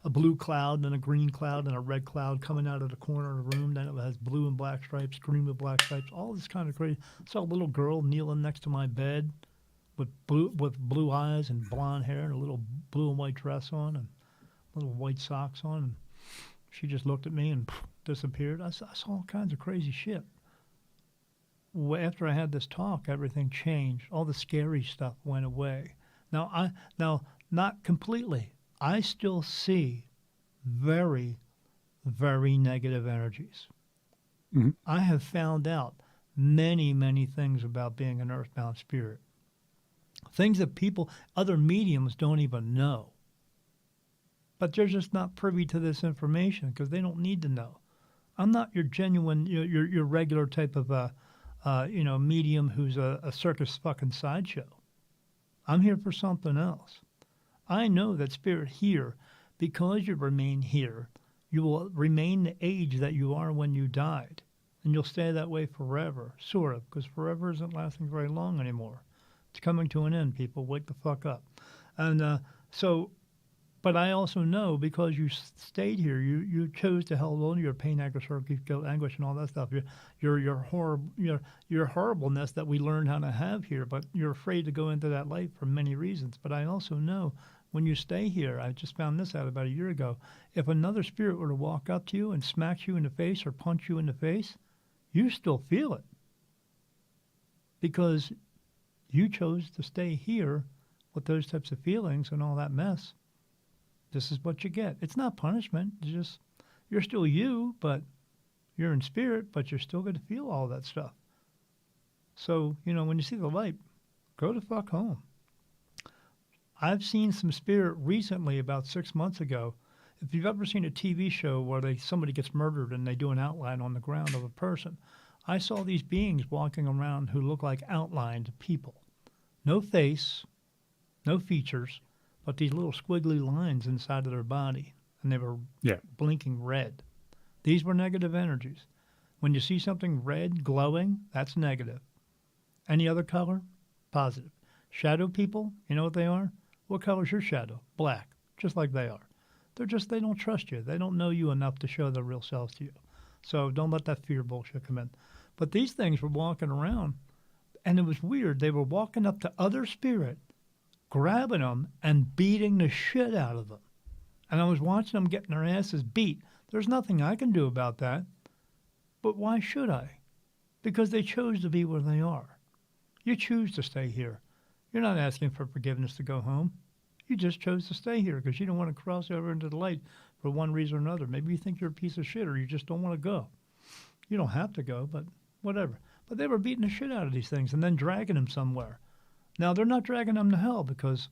a blue cloud and a green cloud and a red cloud coming out of the corner of the room. Then it has blue and black stripes, green with black stripes, all this kind of crazy. I saw a little girl kneeling next to my bed with blue eyes and blonde hair and a little blue and white dress on and little white socks on. And she just looked at me and disappeared. I saw all kinds of crazy shit. After I had this talk, everything changed. All the scary stuff went away. Now, not completely. I still see very, very negative energies. Mm-hmm. I have found out many, many things about being an earthbound spirit. Things that other mediums don't even know. But they're just not privy to this information because they don't need to know. I'm not your genuine, your regular type of medium who's a circus fucking sideshow. I'm here for something else. I know that spirit here, because you remain here, you will remain the age that you are when you died. And you'll stay that way forever, sort of, because forever isn't lasting very long anymore. It's coming to an end, people. Wake the fuck up. And but I also know because you stayed here, you chose to hold on to your pain, anguish, guilt, anguish, and all that stuff. Your horribleness that we learned how to have here, but you're afraid to go into that life for many reasons. But I also know when you stay here, I just found this out about a year ago. If another spirit were to walk up to you and smack you in the face or punch you in the face, you still feel it because you chose to stay here with those types of feelings and all that mess. This is what you get. It's not punishment. It's just you're still you, but you're in spirit, but you're still going to feel all that stuff. So, when you see the light, go the fuck home. I've seen some spirit recently, about 6 months ago. If you've ever seen a TV show where somebody gets murdered and they do an outline on the ground of a person, I saw these beings walking around who look like outlined people. No face, no features, but these little squiggly lines inside of their body, and they were blinking red. These were negative energies. When you see something red glowing, that's negative. Any other color, positive. Shadow people, you know what they are? What color's your shadow? Black, just like they are. They don't trust you. They don't know you enough to show their real selves to you. So don't let that fear bullshit come in. But these things were walking around, and it was weird. They were walking up to other spirit, grabbing them and beating the shit out of them. And I was watching them getting their asses beat. There's nothing I can do about that. But why should I? Because they chose to be where they are. You choose to stay here. You're not asking for forgiveness to go home. You just chose to stay here because you don't want to cross over into the light for one reason or another. Maybe you think you're a piece of shit or you just don't want to go. You don't have to go, but whatever. But they were beating the shit out of these things and then dragging them somewhere. Now, they're not dragging them to hell because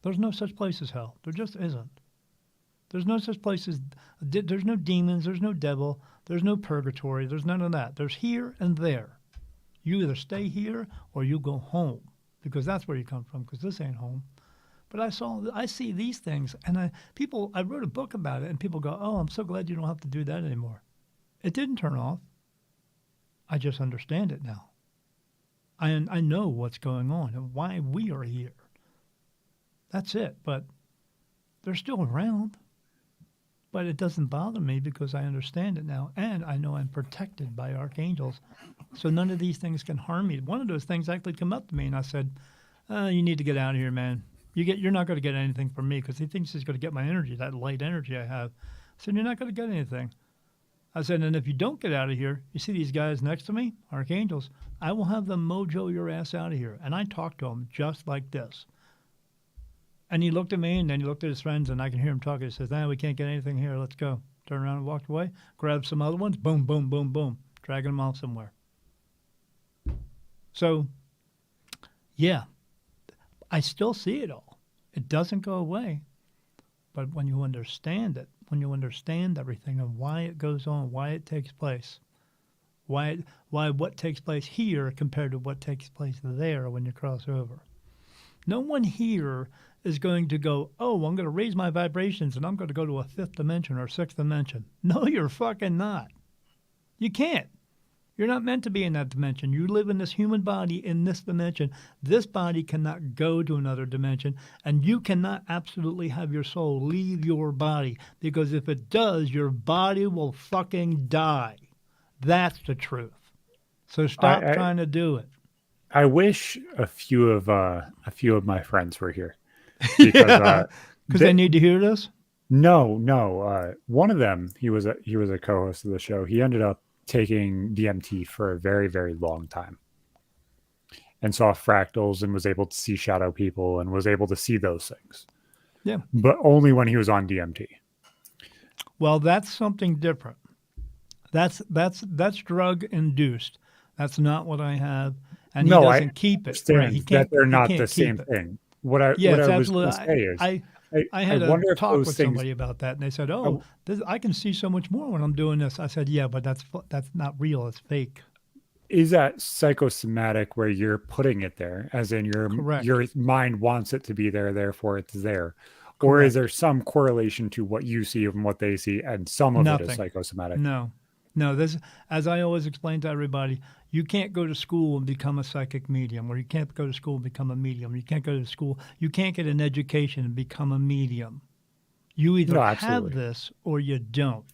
there's no such place as hell. There just isn't. There's no such place as, there's no demons, there's no devil, there's no purgatory, there's none of that. There's here and there. You either stay here or you go home because that's where you come from because this ain't home. But I see these things and I wrote a book about it and people go, oh, I'm so glad you don't have to do that anymore. It didn't turn off. I just understand it now. I know what's going on and why we are here. That's it. But they're still around. But it doesn't bother me because I understand it now. And I know I'm protected by archangels. So none of these things can harm me. One of those things actually come up to me and I said, you need to get out of here, man. You're not going to get anything from me because he thinks he's going to get my energy, that light energy I have. I said, you're not going to get anything. I said, and if you don't get out of here, you see these guys next to me, archangels, I will have them mojo your ass out of here. And I talked to him just like this. And he looked at me, and then he looked at his friends, and I can hear him talking. He says, we can't get anything here. Let's go. Turned around and walked away, grabbed some other ones, boom, boom, boom, boom, dragging them off somewhere. So, yeah, I still see it all. It doesn't go away. But when you understand it, when you understand everything and why it goes on, why it takes place, why what takes place here compared to what takes place there when you cross over. No one here is going to go, oh, I'm going to raise my vibrations and I'm going to go to a fifth dimension or sixth dimension. No, you're fucking not. You can't. You're not meant to be in that dimension. You live in this human body in this dimension. This body cannot go to another dimension, and you cannot absolutely have your soul leave your body, because if it does, your body will fucking die. That's the truth. So stop trying to do it. I wish a few of my friends were here because they need to hear this. No. One of them, he was a co-host of the show. He ended up taking DMT for a very, very long time and saw fractals and was able to see shadow people and was able to see those things. Yeah. But only when he was on DMT. Well, that's something different. That's drug induced. That's not what I have. And he doesn't keep it. Right? He can't, that they're not the same thing. What I was going to say is, I had a talk with somebody about that, and they said, I can see so much more when I'm doing this. I said, yeah, but that's not real. It's fake. Is that psychosomatic where you're putting it there, as in your mind wants it to be there, therefore it's there? Correct. Or is there some correlation to what you see and what they see, and some of it is psychosomatic? No. This, as I always explain to everybody, you can't go to school and become a psychic medium, or you can't go to school and become a medium. You can't go to school. You can't get an education and become a medium. You either have this or you don't.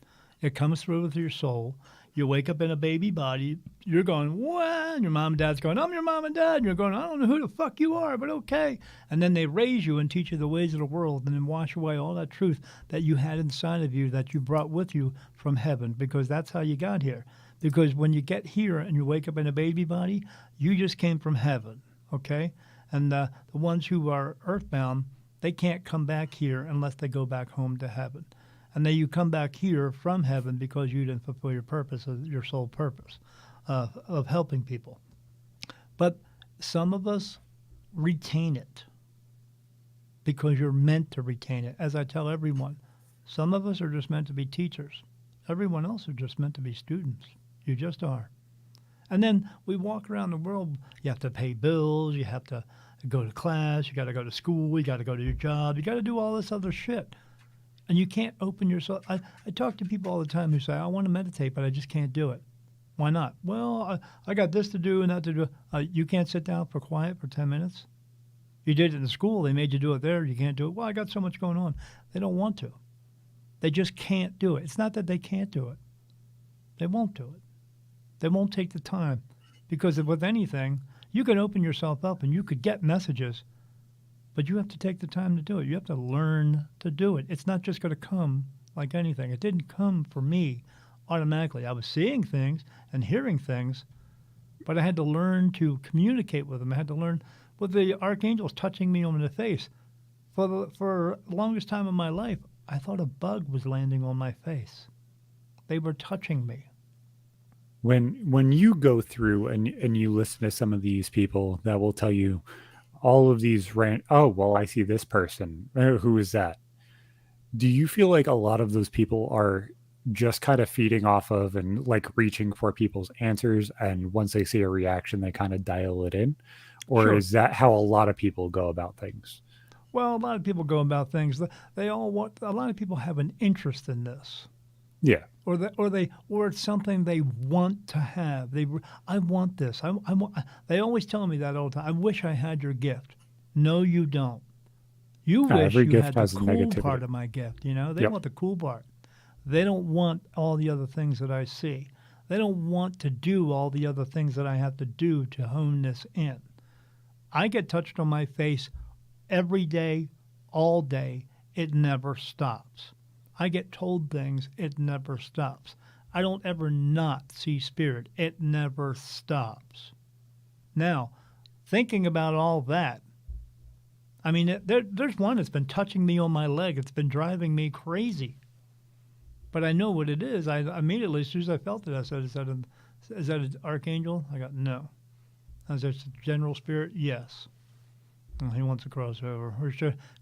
It comes through with your soul. You wake up in a baby body. You're going, what? And your mom and dad's going, I'm your mom and dad. And you're going, I don't know who the fuck you are, but okay. And then they raise you and teach you the ways of the world and then wash away all that truth that you had inside of you that you brought with you from heaven, because that's how you got here. Because when you get here and you wake up in a baby body, you just came from heaven, okay? And the ones who are earthbound, they can't come back here unless they go back home to heaven. And then you come back here from heaven because you didn't fulfill your purpose, your sole purpose of helping people. But some of us retain it because you're meant to retain it. As I tell everyone, some of us are just meant to be teachers. Everyone else are just meant to be students. You just are. And then we walk around the world. You have to pay bills. You have to go to class. You got to go to school. You got to go to your job. You got to do all this other shit. And you can't open yourself. I talk to people all the time who say, I want to meditate, but I just can't do it. Why not? Well, I got this to do and that to do. You can't sit down for quiet for 10 minutes? You did it in school. They made you do it there. You can't do it. Well, I got so much going on. They don't want to. They just can't do it. It's not that they can't do it. They won't do it. They won't take the time. Because with anything, you can open yourself up and you could get messages, but you have to take the time to do it. You have to learn to do it. It's not just going to come like anything. It didn't come for me automatically. I was seeing things and hearing things, but I had to learn to communicate with them. I had to learn with the archangels touching me on the face. For the longest time of my life, I thought a bug was landing on my face. They were touching me. When you go through and you listen to some of these people that will tell you all of these oh well, I see this person. Who is that? Do you feel like a lot of those people are just kind of feeding off of and like reaching for people's answers, and once they see a reaction they kind of dial it in? Or Sure. is that how a lot of people go about things? Well, a lot of people go about things. They all want. A lot of people have an interest in this, Yeah. or it's something they want to have. I want this. I want. They always tell me that all the time. I wish I had your gift. No, you don't. You wish Every you gift had the has a cool negativity. part of my gift. They Yep. want the cool part. They don't want all the other things that I see. They don't want to do all the other things that I have to do to hone this in. I get touched on my face every day, all day. It never stops. I get told things. It never stops. I don't ever not see spirit. It never stops. Now, thinking about all that, I mean, there's one that's been touching me on my leg. It's been driving me crazy. But I know what it is. I immediately, as soon as I felt it, I said, is that an archangel? I got, no. I said, it's a general spirit? Yes. Oh, he wants to cross over.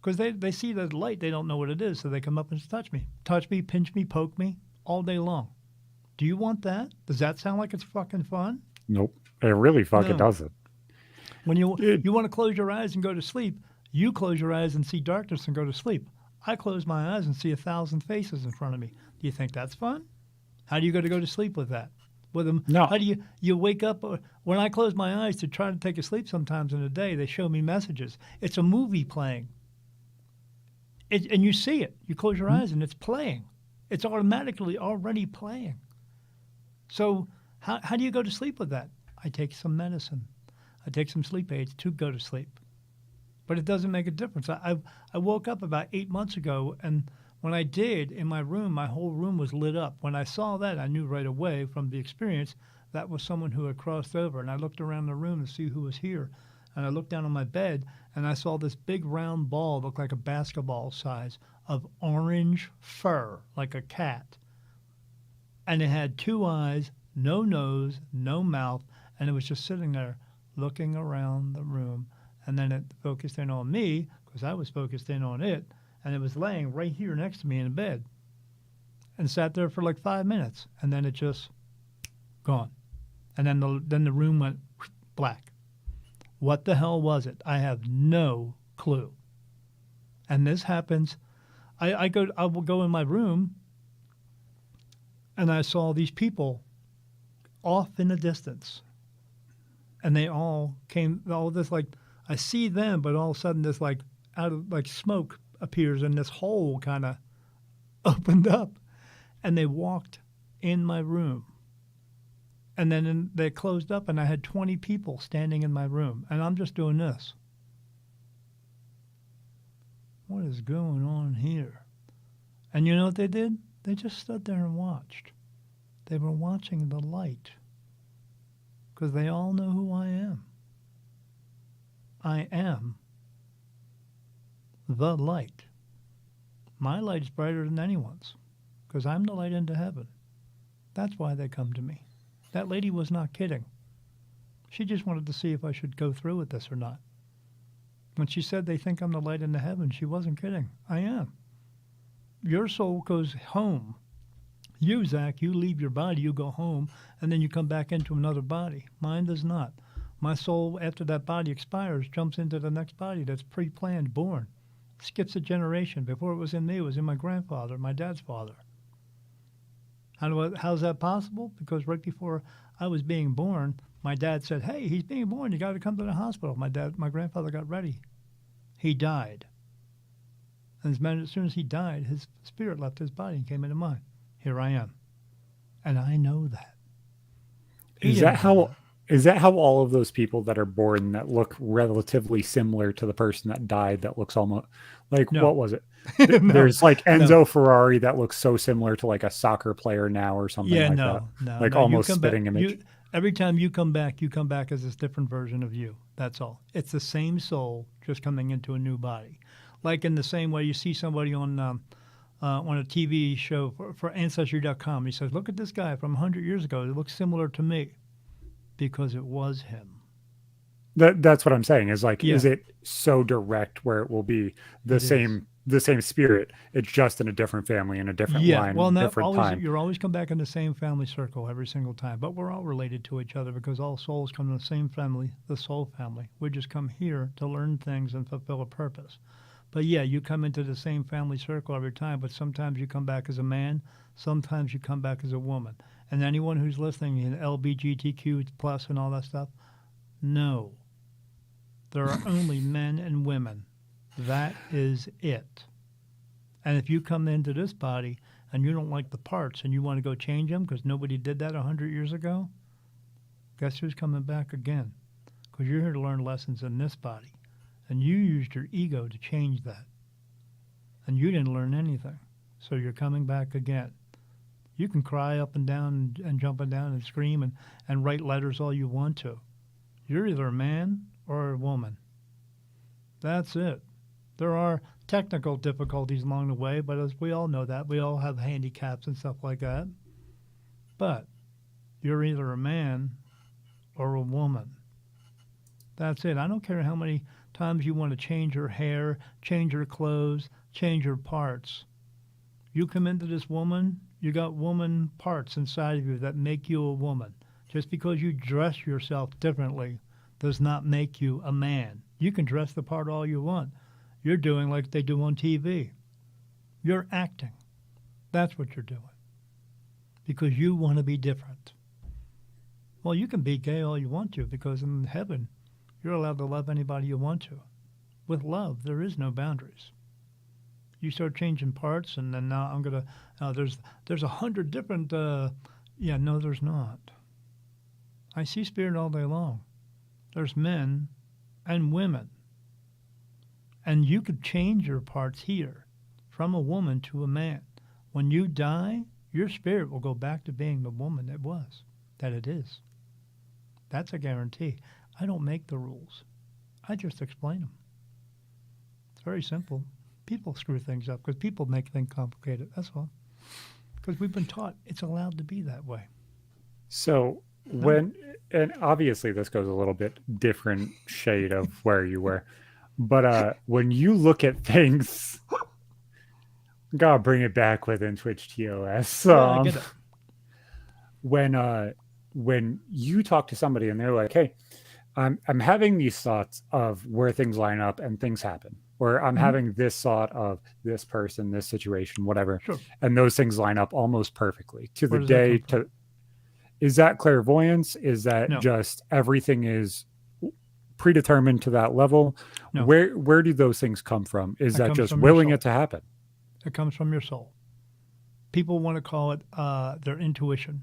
Because they see the light, they don't know what it is, so they come up and touch me. Touch me, pinch me, poke me all day long. Do you want that? Does that sound like it's fucking fun? Nope. It really fucking No. doesn't. When you It, you want to close your eyes and go to sleep, you close your eyes and see darkness and go to sleep. I close my eyes and see 1,000 faces in front of me. Do you think that's fun? How do you go to sleep with that? With them, no. how do you wake up? When I close my eyes to try to take a sleep, sometimes in the day they show me messages. It's a movie playing, and you see it. You close your Hmm? eyes and it's playing. It's automatically already playing. So how do you go to sleep with that? I take some medicine. I take some sleep aids to go to sleep. But it doesn't make a difference. I woke up about 8 months ago, and when I did, in my room, my whole room was lit up. When I saw that, I knew right away from the experience that was someone who had crossed over. And I looked around the room to see who was here. And I looked down on my bed, and I saw this big round ball, looked like a basketball size, of orange fur, like a cat. And it had two eyes, no nose, no mouth, and it was just sitting there looking around the room. And then it focused in on me because I was focused in on it, and it was laying right here next to me in the bed and sat there for like 5 minutes, and then it just gone. And then the room went black. What the hell was it? I have no clue. And this happens. I will go in my room, and I saw these people off in the distance, and they all came. All this like I see them, but all of a sudden this like out of like smoke appears, and this hole kind of opened up, and they walked in my room. And then they closed up, and I had 20 people standing in my room, and I'm just doing this. What is going on here? And you know what they did? They just stood there and watched. They were watching the light because they all know who I am. I am the light. My light is brighter than anyone's because I'm the light into heaven. That's why they come to me. That lady was not kidding. She just wanted to see if I should go through with this or not. When she said they think I'm the light into heaven, she wasn't kidding. I am. Your soul goes home. You, Zach, you leave your body, you go home, and then you come back into another body. Mine does not. My soul, after that body expires, jumps into the next body that's pre-planned, born. Skips a generation. Before it was in me, it was in my grandfather, my dad's father. How's that possible? Because right before I was being born, my dad said, "Hey, he's being born. You got to come to the hospital." My grandfather got ready. He died. And as soon as he died, his spirit left his body and came into mine. Here I am. And I know that. He Is that didn't know how that. is that how all of those people that are born that look relatively similar to the person that died that looks almost like No. what was it? No. There's like No. Enzo Ferrari that looks so similar to like a soccer player now or something Yeah, like that. no, no, Like no. You almost come back. spitting image. Every time you come back as this different version of you. That's all. It's the same soul just coming into a new body. Like in the same way you see somebody on a TV show for Ancestry.com. He says, "Look at this guy from 100 years ago. It looks similar to me because it was him." That's what I'm saying. Is like, is Yeah, it so direct where it will be it is. the same spirit? It's just in a different family, in a different Yeah, line, well, and not different always. time. You're always come back in the same family circle every single time, but we're all related to each other because all souls come in the same family, the soul family. We just come here to learn things and fulfill a purpose. But yeah, you come into the same family circle every time, but sometimes you come back as a man, sometimes you come back as a woman. And anyone who's listening in LBGTQ plus and all that stuff, no, there are only men and women. That is it. And if you come into this body and you don't like the parts and you want to go change them because nobody did that 100 years ago, guess who's coming back again? Because you're here to learn lessons in this body. And you used your ego to change that. And you didn't learn anything. So you're coming back again. You can cry up and down and jump and down and scream and write letters all you want to. You're either a man or a woman. That's it. There are technical difficulties along the way, but as we all know that, we all have handicaps and stuff like that. But you're either a man or a woman. That's it. I don't care how many times you want to change your hair, change your clothes, change your parts. You come into this woman, you got woman parts inside of you that make you a woman. Just because you dress yourself differently does not make you a man. You can dress the part all you want. You're doing like they do on TV. You're acting. That's what you're doing. Because you want to be different. Well, you can be gay all you want to because in heaven, you're allowed to love anybody you want to. With love, there is no boundaries. You start changing parts, and then now I'm gonna. There's 100 different. Yeah, no, there's not. I see spirit all day long. There's men and women, and you could change your parts here, from a woman to a man. When you die, your spirit will go back to being the woman it was, that it is. That's a guarantee. I don't make the rules. I just explain them. It's very simple. People screw things up because people make things complicated. That's all. Because we've been taught it's allowed to be that way. So No. when and obviously this goes a little bit different shade of where you were, but when you look at things, gotta bring it back within Twitch TOS. Yeah, I get it. When when you talk to somebody and they're like, "Hey, I'm having these thoughts of where things line up and things happen," or I'm Hmm. having this thought of this person, this situation, whatever, Sure. and those things line up almost perfectly to the Where does that day come from? to is that clairvoyance? Is that No. just everything is predetermined to that level? No. Where do those things come from? Is That that comes just from your willing it soul. to happen? It comes from your soul. People want to call it their intuition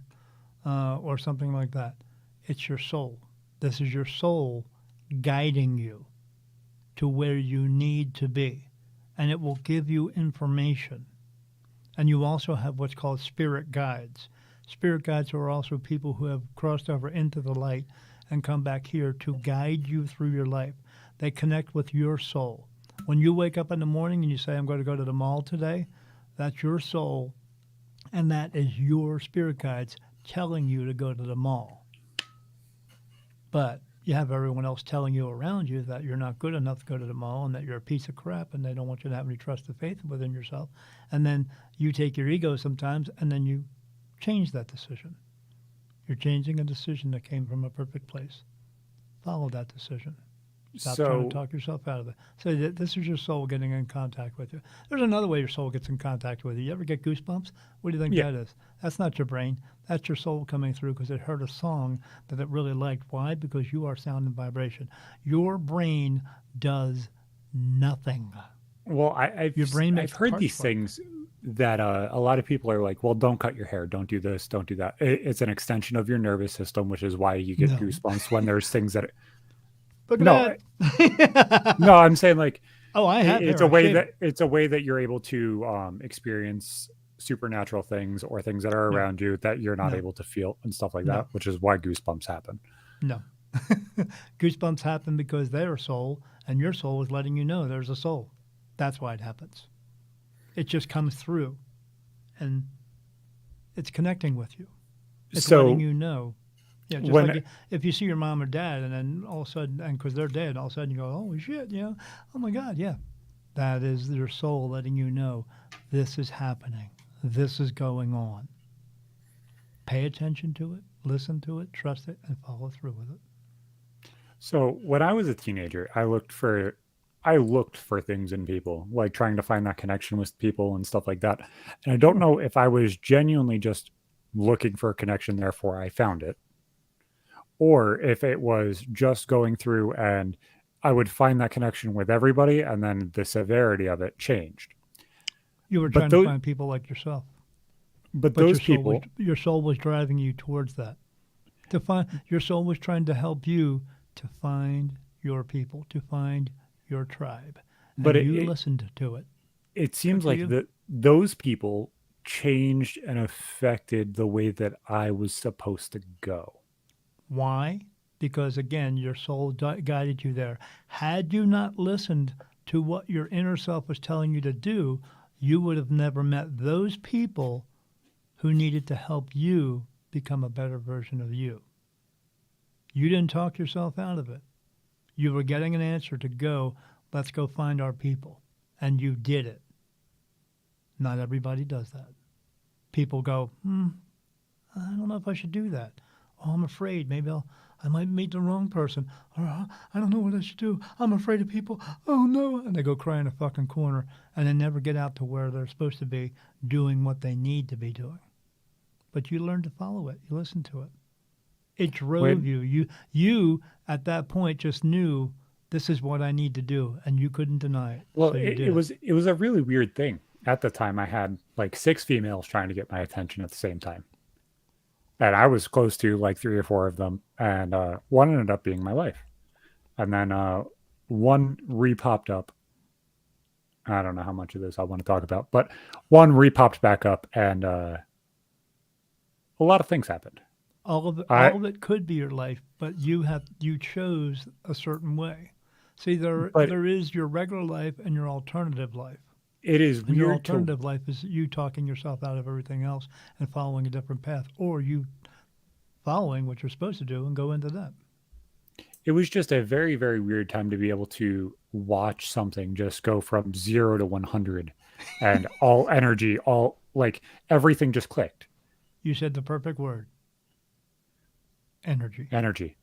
or something like that. It's your soul. This is your soul guiding you to where you need to be. And it will give you information. And you also have what's called spirit guides. Spirit guides are also people who have crossed over into the light and come back here to guide you through your life. They connect with your soul. When you wake up in the morning and you say, "I'm going to go to the mall today," that's your soul, and that is your spirit guides telling you to go to the mall. But you have everyone else telling you around you that you're not good enough to go to the mall and that you're a piece of crap and they don't want you to have any trust or faith within yourself. And then you take your ego sometimes and then you change that decision. You're changing a decision that came from a perfect place. Follow that decision. Stop trying to So talk yourself out of it. So this is your soul getting in contact with you. There's another way your soul gets in contact with you. You ever get goosebumps? What do you think yeah, that is? That's not your brain. That's your soul coming through because it heard a song that it really liked. Why? Because you are sound and vibration. Your brain does nothing. well, Your brain I've makes the heard parts these work. things that a lot of people are like, well, don't cut your hair, don't do this, don't do that. It's an extension of your nervous system, which is why you get No. goosebumps when there's things that Look no, at that. no, I'm saying like Oh, I have it's hair. a I way shave that it. you're able to experience supernatural things or things that are No, around you that you're not no, able to feel and stuff like no, that, which is why goosebumps happen. no. Goosebumps happen because they're a soul, and your soul is letting you know there's a soul. That's why it happens. It just comes through, and it's connecting with you. It's letting So you know. Yeah, just when like if you see your mom or dad, and then all of a sudden, and because they're dead, all of a sudden you go, "Holy shit!" You know, "Oh my God, yeah." That is your soul letting you know this is happening. This is going on. Pay attention to it, listen to it, trust it, and follow through with it. when I was a teenager, I looked for things in people, like trying to find that connection with people and stuff like that. And I don't Sure. know if I was genuinely just looking for a connection, therefore I found it, or if it was just going through and I would find that connection with everybody and then the severity of it changed. You were But trying to those find people like yourself, but but those people your soul was driving you towards that. To find your soul was trying to help you to find your people, to find your tribe, but and you listened to it. it Good seems for like you. those people changed and affected the way that I was supposed to go. Why? Because again, your soul guided you there. Had you not listened to what your inner self was telling you to do, you would have never met those people who needed to help you become a better version of you. You didn't talk yourself out of it. You were getting an answer to go, let's go find our people. And you did it. Not everybody does that. People go, I don't know if I should do that. Oh, I'm afraid. I might meet the wrong person. Or I don't know what I should do. I'm afraid of people. Oh no. And they go cry in a fucking corner and they never get out to where they're supposed to be doing what they need to be doing. But you learned to follow it. You listened to it. It drove When you. You at that point just knew this is what I need to do, and you couldn't deny it. well, So you did it. it was a really weird thing. At the time I had like six females trying to get my attention at the same time. And I was close to like three or four of them, and one ended up being my wife. And then one re-popped up. I don't know how much of this I want to talk about, but one re-popped back up, and a lot of things happened. I All of it could be your life, but you chose a certain way. See, but there is your regular life and your alternative life. it is And your weird to alternative life is you talking yourself out of everything else and following a different path, or you following what you're supposed to do and go into that. it was just a very very weird time to be able to watch something just go from 0 to 100 and all energy, all like everything just clicked. You said the perfect word, energy. Energy.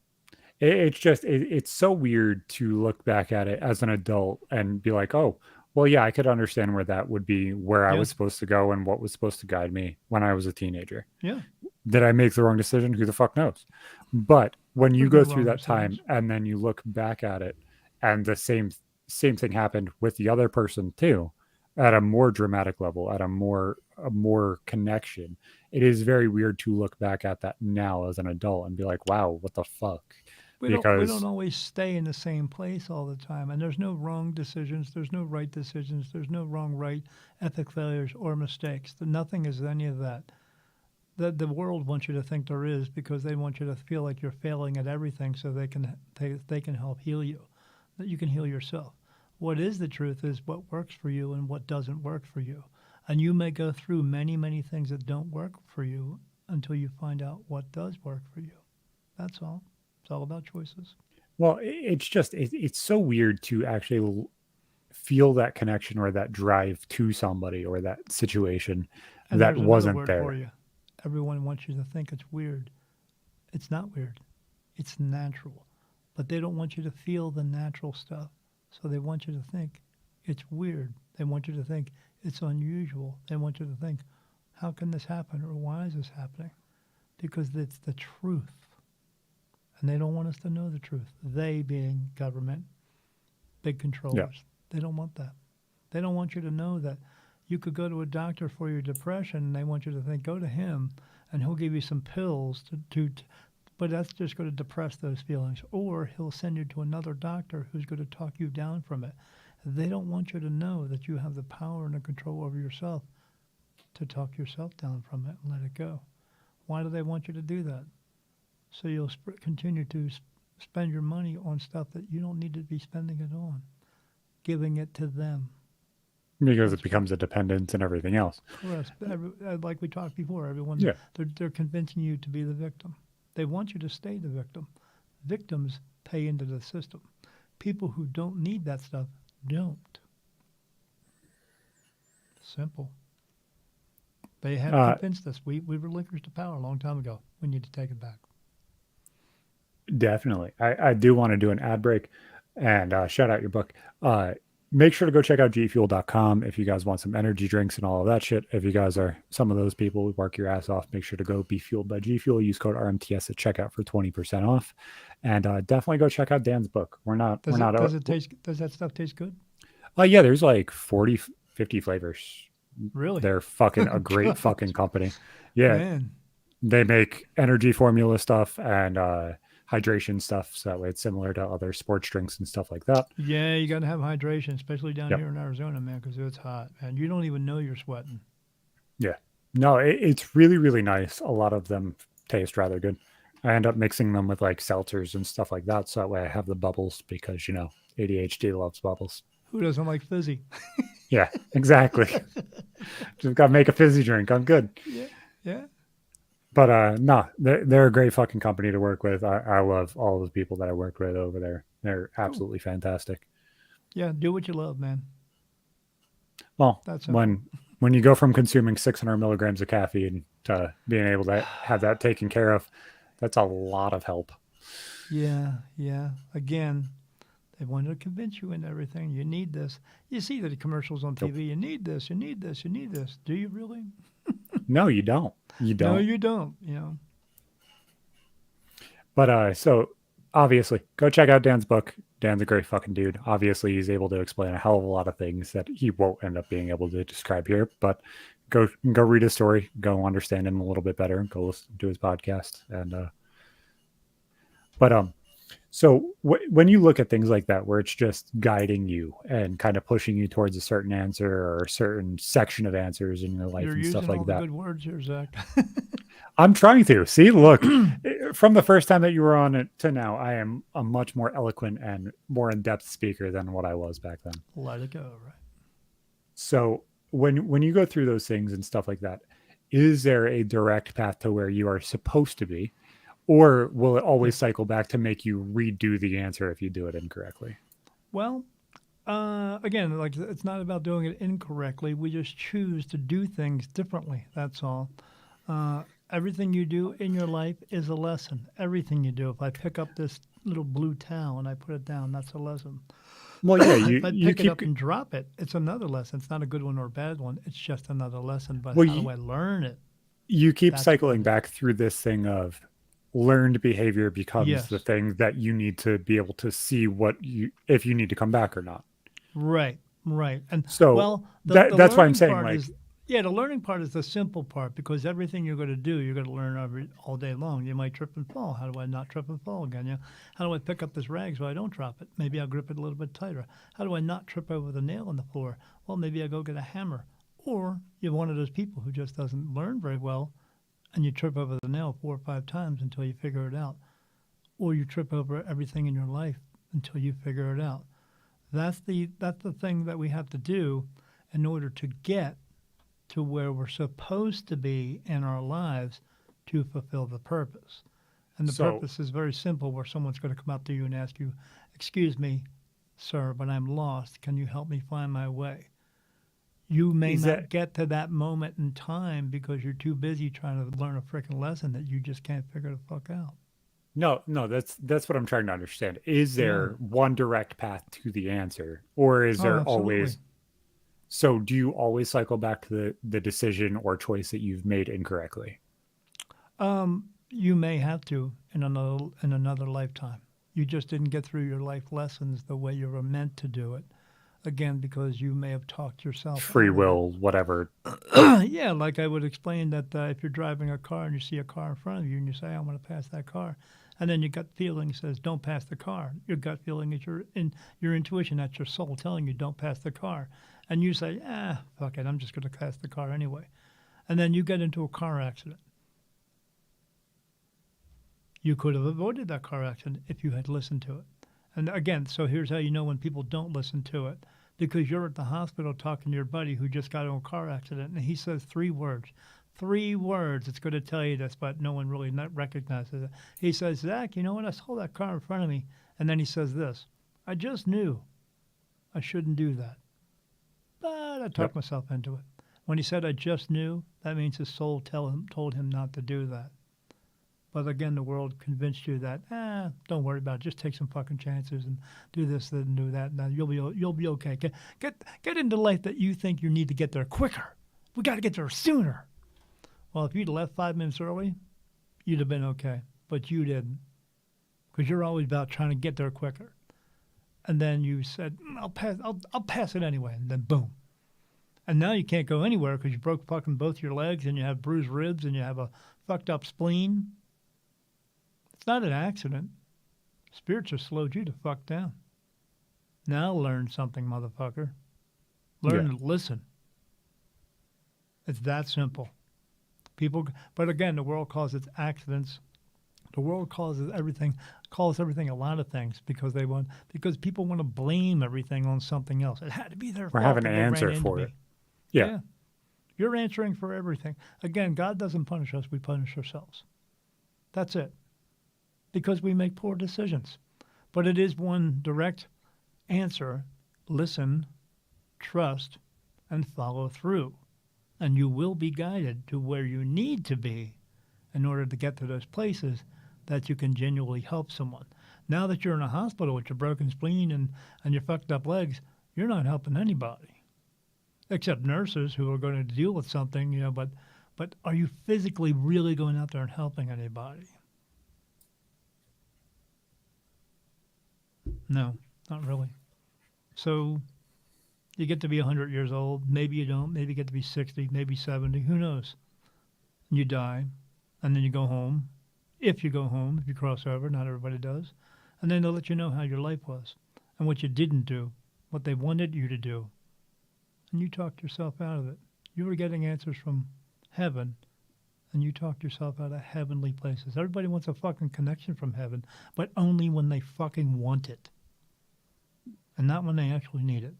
It's so weird to look back at it as an adult and be like, oh, well, yeah, I could understand where that would be where I Yeah, was supposed to go and what was supposed to guide me when I was a teenager. yeah. Did I make the wrong decision? Who the fuck knows? But when you There's no go through wrong that time decisions. and then you look back at it and the same thing happened with the other person too, at a more dramatic level, at a more connection. It is very weird to look back at that now as an adult and be like, wow, what the fuck? We don't Because always stay in the same place all the time, and there's no wrong decisions. There's no right decisions. There's no wrong right ethic failures or mistakes. Nothing is any of that. The world wants you to think there is because they want you to feel like you're failing at everything, so they can help heal you, that you can heal yourself. What is the truth is what works for you and what doesn't work for you, and you may go through many things that don't work for you until you find out what does work for you. That's all. It's all about choices. well, it's just it's so weird to actually feel that connection or that drive to somebody or that situation And that there's another wasn't word for there. you. Everyone wants you to think it's weird. It's not weird. It's natural. but they don't want you to feel the natural stuff. So they want you to think it's weird. They want you to think it's unusual. They want you to think, how can this happen or why is this happening? Because it's the truth. And they don't want us to know the truth. They being government, big Yeah. controllers. They don't want that. They don't want you to know that you could go to a doctor for your depression and they want you to think, go to him and he'll give you some pills but that's just going to depress those feelings. Or he'll send you to another doctor who's going to talk you down from it. They don't want you to know that you have the power and the control over yourself to talk yourself down from it and let it go. Why do they want you to do that? So you'll continue to spend your money on stuff that you don't need to be spending it on, giving it to them. Because it That's what. becomes a dependence and everything else. Correct. Like we talked before, everyone Yeah. they're convincing you to be the victim. They want you to stay the victim. Victims pay into the system. People who don't need that stuff don't. Simple. They have Uh, convinced us. We relinquished the power a long time ago. We need to take it back. Definitely. I do want to do an ad break and shout out your book. Uh, Make sure to go check out gfuel.com if you guys want some energy drinks and all of that shit. If you guys are some of those people who work your ass off, make sure to go be fueled by G Fuel. Use code RMTS at checkout for 20% off. And definitely go check out Dan's book. We're not, Does that stuff taste good? yeah, there's like 40, 50 flavors. Really? They're fucking a great fucking Gosh, company. Yeah, man. they make energy formula stuff and hydration stuff. So that way it's similar to other sports drinks and stuff like that. Yeah, you got to have hydration, especially down Yep. here in Arizona, man, because it's hot, man. You don't even know you're sweating. Yeah. No, it's really, really nice. A lot of them taste rather good. I end up mixing them with like seltzers and stuff like that. So that way I have the bubbles because, ADHD loves bubbles. Who doesn't like fizzy? Yeah, exactly. Just got to make a fizzy drink. I'm good. Yeah, yeah. But no, they're a great fucking company to work with. I love all of the people that I work with over there. They're Cool. absolutely fantastic. Yeah, do what you love, man. Well, That's simple. when you go from consuming 600 milligrams of caffeine to being able to have that taken care of, that's a lot of help. Yeah, yeah. Again, they want to convince you into everything. You need this. You see the commercials on Nope. TV. You need this. You need this. You need this. Do you really? No, you don't. You No, don't. you don't. You know. But so obviously, go check out Dan's book. Dan's a great fucking dude. Obviously, he's able to explain a hell of a lot of things that he won't end up being able to describe here. But go read his story. Go understand him a little bit better. Go listen to his podcast. And but so when you look at things like that, where it's just guiding you and kind of pushing you towards a certain answer or a certain section of answers in your life You're and stuff using all like the that, good words here, Zach. I'm trying to see. Look, from the first time that you were on it to now, I am a much more eloquent and more in-depth speaker than what I was back then. Let it go, right? So when you go through those things and stuff like that, is there a direct path to where you are supposed to be, or will it always Yes. cycle back to make you redo the answer if you do it incorrectly? Well, again, like it's not about doing it incorrectly. We just choose to do things differently. That's all. Everything you do in your life is a lesson. Everything you do. If I pick up this little blue towel and I put it down, that's a lesson. Well, yeah, If you I you pick it keep up and drop it, it's another lesson. It's not a good one or a bad one. It's just another lesson. But well how do I learn it? you keep That's what cycling it is. back through this thing of learned behavior becomes the Yes. thing that you need to be able to see what you if you need to come back or not. Right, right. And So well, the that's why I'm learning saying part like is yeah, the learning part is the simple part because everything you're going to do, you're going to learn all day long. You might trip and fall. How do I not trip and fall again? Yeah. How do I pick up this rag so I don't drop it? Maybe I'll grip it a little bit tighter. How do I not trip over the nail on the floor? Well, maybe I go get a hammer. Or you're one of those people who just doesn't learn very well and you trip over the nail 4 or 5 times until you figure it out. Or you trip over everything in your life until you figure it out. That's the thing that we have to do in order to get to where we're supposed to be in our lives to fulfill the purpose. And the so purpose is very simple where someone's going to come up to you and ask you, "Excuse me, sir, but I'm lost. Can you help me find my way?" You may is that not get to that moment in time because you're too busy trying to learn a freaking lesson that you just can't figure the fuck out. No, that's what I'm trying to understand. Is Yeah. there one direct path to the answer, or is Oh, there absolutely. always? So, do you always cycle back to the decision or choice that you've made incorrectly? You may have to in another lifetime. You just didn't get through your life lessons the way you were meant to do it. Again, because you may have talked yourself Free out of it. will, whatever. Yeah, like I would explain that if you're driving a car and you see a car in front of you and you say, "I want to pass that car," and then your gut feeling says, "Don't pass the car." Your gut feeling is your intuition, that's your soul telling you, "Don't pass the car," and you say, "Ah, fuck it, I'm just going to pass the car anyway," and then you get into a car accident. You could have avoided that car accident if you had listened to it. And again, so here's how you know when people don't listen to it. Because you're at the hospital talking to your buddy who just got in a car accident and he says three words. Three words. It's going to tell you this, but no one really not recognizes it. He says, "Zach, you know what? I saw that car in front of me." And then he says this: "I just knew I shouldn't do that. But I Yep. talked myself into it." When he said, "I just knew," that means his soul told him not to do that. But again, the world convinced you that, don't worry about it. Just take some fucking chances and do this and do that. Now you'll be okay. Get into life that you think you need to get there quicker. We got to get there sooner. Well, if you'd left 5 minutes early, you'd have been okay. But you didn't, because you're always about trying to get there quicker. And then you said, "I'll pass. I'll pass it anyway." And then boom. And now you can't go anywhere because you broke fucking both your legs and you have bruised ribs and you have a fucked up spleen. It's not an accident. Spirits have slowed you to fuck down. Now learn something, motherfucker. Yeah. Learn to listen. It's that simple. People, but again, the world calls it accidents. The world calls everything a lot of things because people want to blame everything on something else. It had to be their Or have fault an that they ran answer into for it. me. Yeah. Yeah, you're answering for everything. Again, God doesn't punish us; we punish ourselves. That's it. Because we make poor decisions. But it is one direct answer: listen, trust, and follow through. And you will be guided to where you need to be in order to get to those places that you can genuinely help someone. Now that you're in a hospital with your broken spleen and your fucked up legs, you're not helping anybody except nurses who are going to deal with something, but are you physically really going out there and helping anybody? No, not really. So you get to be 100 years old. Maybe you don't. Maybe you get to be 60, maybe 70. Who knows? And you die. And then you go home. If you go home, if you cross over, not everybody does. And then they'll let you know how your life was and what you didn't do, what they wanted you to do. And you talked yourself out of it. You were getting answers from heaven and you talked yourself out of heavenly places. Everybody wants a fucking connection from heaven, but only when they fucking want it and not when they actually need it.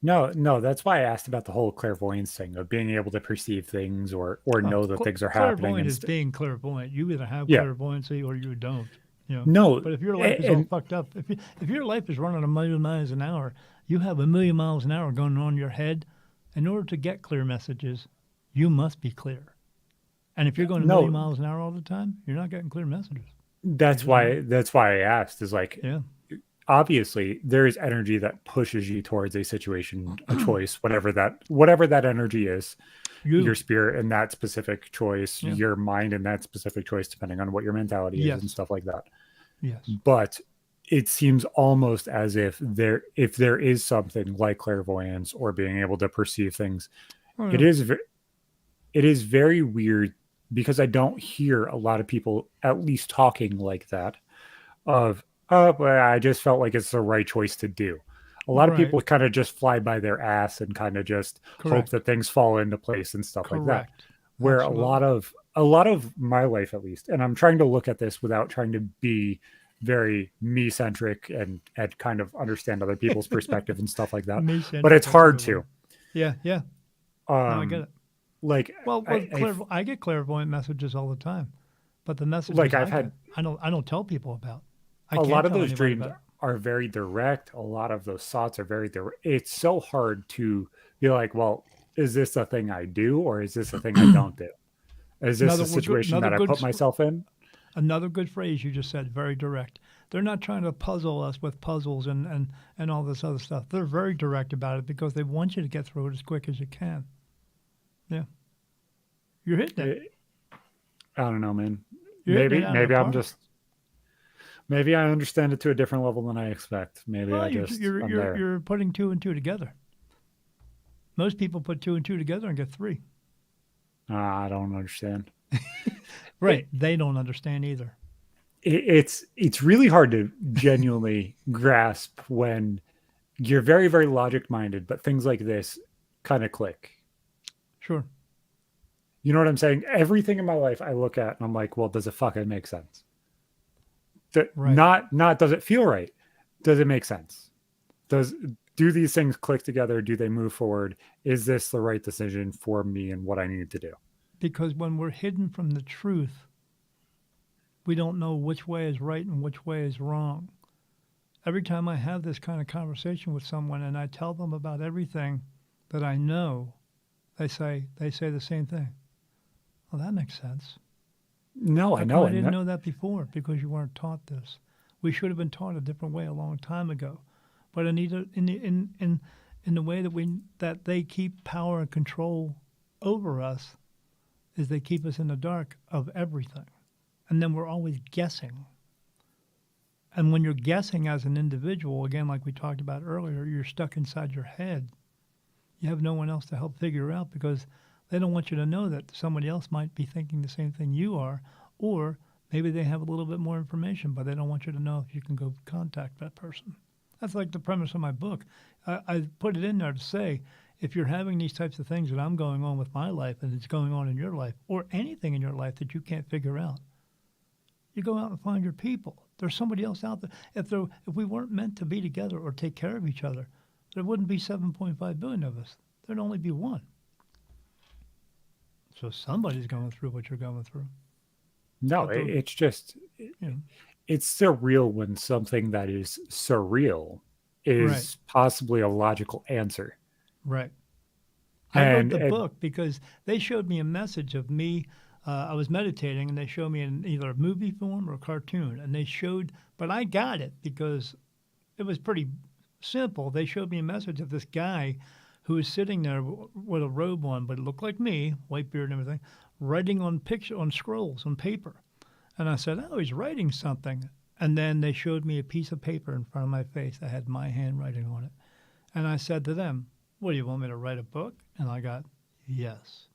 No, that's why I asked about the whole clairvoyance thing of being able to perceive things or Oh, know that things are happening clairvoyant and is being clairvoyant. You either have yeah. clairvoyancy or you don't. No, But if your life is all and fucked up, if your life is running a million miles an hour, you have a million miles an hour going on in your head. In order to get clear messages, you must be clear. And if you're going a million no, miles an hour all the time, you're not getting clear messages. You're that's just not. why I asked is like Yeah. obviously there is energy that pushes you towards a situation, a choice, whatever that energy is, your You. spirit in that specific choice, Yeah. your mind in that specific choice, depending on what your mentality is and Yes. stuff like that. Yes. But it seems almost as if there is something like clairvoyance or being able to perceive things, Oh, it yeah. is it is very weird because I don't hear a lot of people at least talking like that of, oh, but I just felt like it's the right choice to do. A lot of Right. people kind of just fly by their ass and kind of just hope Correct. that things fall into place and stuff like that. Correct. Where Absolutely. a lot of my life at least, and I'm trying to look at this without trying to be very me centric and kind of understand other people's perspective and stuff like that. Me But centric. it's That's a hard good to. word. Yeah. Yeah. No, I get Um it. like Well, I I get clairvoyant messages all the time, but the like messages I've I had get, I don't tell people about. I a lot can't of tell those anybody dreams about. are very direct. A lot of those thoughts are very direct. It's so hard to be like, well, is this a thing I do or is this a thing I don't do? Is this a situation that I put myself in? Another good phrase you just said, very direct. They're not trying to puzzle us with puzzles and all this other stuff. They're very direct about it because they want you to get through it as quick as you can. Yeah. You're hitting it. I don't know, man. You're hitting it out of the park. Maybe I understand it to a different level than I expect. Maybe Well, I just I'm there. you're putting two and two together. Most people put two and two together and get three. I don't understand. Right. They don't understand either. It's really hard to genuinely grasp when you're very, very logic minded, but things like this kind of click. Sure. You know what I'm saying? Everything in my life I look at and I'm like, well, does it fucking make sense? Right. Not does it feel right? Does it make sense? Do these things click together? Do they move forward? Is this the right decision for me and what I need to do? Because when we're hidden from the truth, we don't know which way is right and which way is wrong. Every time I have this kind of conversation with someone and I tell them about everything that I know, they say the same thing. Well, that makes sense. No, How I come know I it. didn't know that before? Because you weren't taught this. We should have been taught a different way a long time ago. But in the way that they keep power and control over us, is they keep us in the dark of everything, and then we're always guessing. And when you're guessing as an individual, again, like we talked about earlier, you're stuck inside your head. You have no one else to help figure out because they don't want you to know that somebody else might be thinking the same thing you are, or maybe they have a little bit more information, but they don't want you to know if you can go contact that person. That's like the premise of my book. I put it in there to say, if you're having these types of things that I'm going on with my life and it's going on in your life, or anything in your life that you can't figure out, you go out and find your people. There's somebody else out there. If we weren't meant to be together or take care of each other, there wouldn't be 7.5 billion of us. There'd only be one. So somebody's going through what you're going through. No, it's just You know, it's surreal when something that is surreal is Right. possibly a logical answer. right. I wrote And the book because they showed me a message of me. I was meditating, and they showed me in either a movie form or a cartoon, and but I got it because it was pretty simple. They showed me a message of this guy who was sitting there with a robe on, but it looked like me, white beard and everything, writing on scrolls on paper. And I said, "Oh, he's writing something." And then they showed me a piece of paper in front of my face that had my handwriting on it. And I said to them, "What, do you want me to write a book?" And I got, "Yes."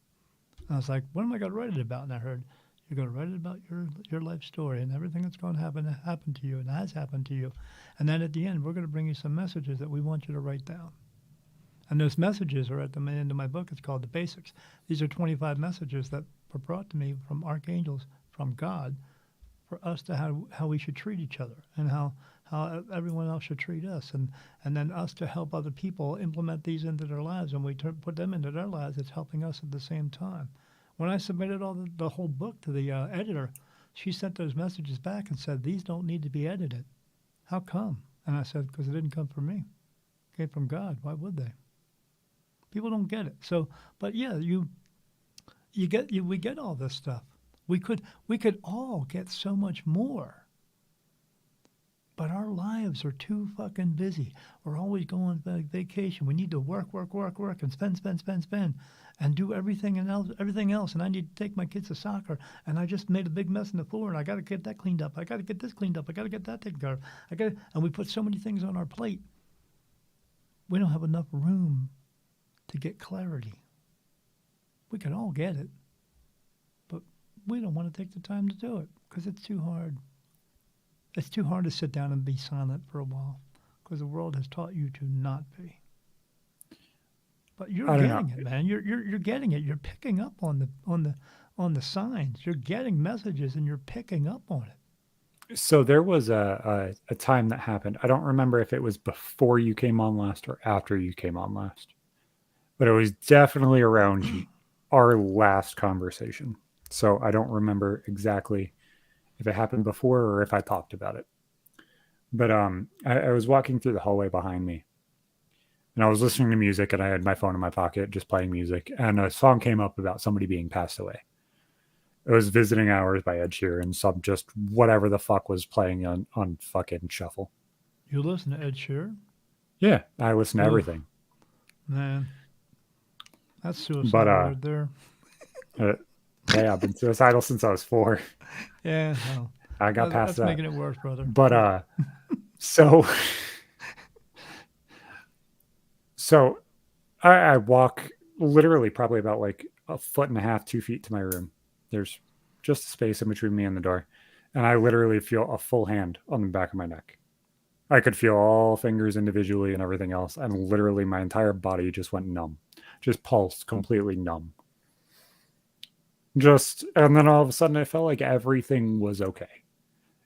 And I was like, "What am I going to write it about?" And I heard, "You're going to write it about your life story and everything that's going to happen to you and has happened to you. And then at the end, we're going to bring you some messages that we want you to write down." And those messages are at the end of my book. It's called The Basics. These are 25 messages that were brought to me from archangels, from God, for us to how we should treat each other and how everyone else should treat us, and then us to help other people implement these into their lives. And we put them into their lives, it's helping us at the same time. When I submitted the whole book to the editor, she sent those messages back and said, "These don't need to be edited." How come? And I said, "Because it didn't come from me. It came from God. Why would they?" People don't get it. So, but yeah, we get all this stuff. We could all get so much more. But our lives are too fucking busy. We're always going on vacation. We need to work, and spend, and do everything else. And I need to take my kids to soccer, and I just made a big mess on the floor, and I got to get that cleaned up. I got to get this cleaned up. I got to get that taken care of. And we put so many things on our plate. We don't have enough room to get clarity. We can all get it, but we don't want to take the time to do it because it's too hard. It's too hard to sit down and be silent for a while because the world has taught you to not be. But you're I don't know. getting it, man. You're getting it. You're picking up on the signs. You're getting messages and you're picking up on it. So there was a time that happened. I don't remember if it was before you came on last or after you came on last, but it was definitely around our last conversation. So I don't remember exactly if it happened before or if I talked about it. But I was walking through the hallway behind me, and I was listening to music, and I had my phone in my pocket just playing music, and a song came up about somebody being passed away. It was Visiting Hours by Ed Sheeran, some just whatever the fuck was playing on fucking shuffle. You listen to Ed Sheeran? Yeah, I listen to Oof, everything. man, that's But suicidal right there. uh hey, I've been suicidal since I was 4. Yeah, well, I got past that's that. making it worse, brother. But Yeah. so so I walk literally probably about like a foot and a half, 2 feet to my room. There's just space in between me and the door. And I literally feel a full hand on the back of my neck. I could feel all fingers individually and everything else. And literally my entire body just went numb, just pulsed completely numb. And then all of a sudden I felt like everything was okay.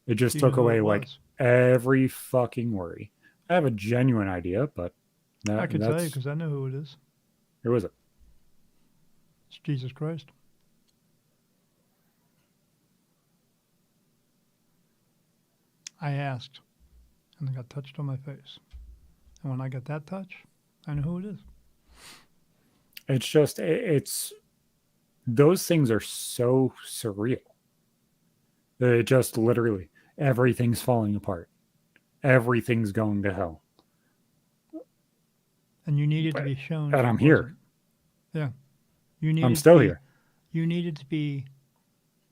It just Do you know took who it away like was? every fucking worry. I have a genuine idea, but I could tell you that's, because I know who it is. who was it? It's Jesus Christ. I asked, and I got touched on my face. And when I got that touch, I know who it is. It's those things are so surreal. It just literally everything's falling apart. Everything's going to hell. And you needed to But be shown and that it I'm here. wasn't. Yeah. You I'm needed to still be here. you needed to be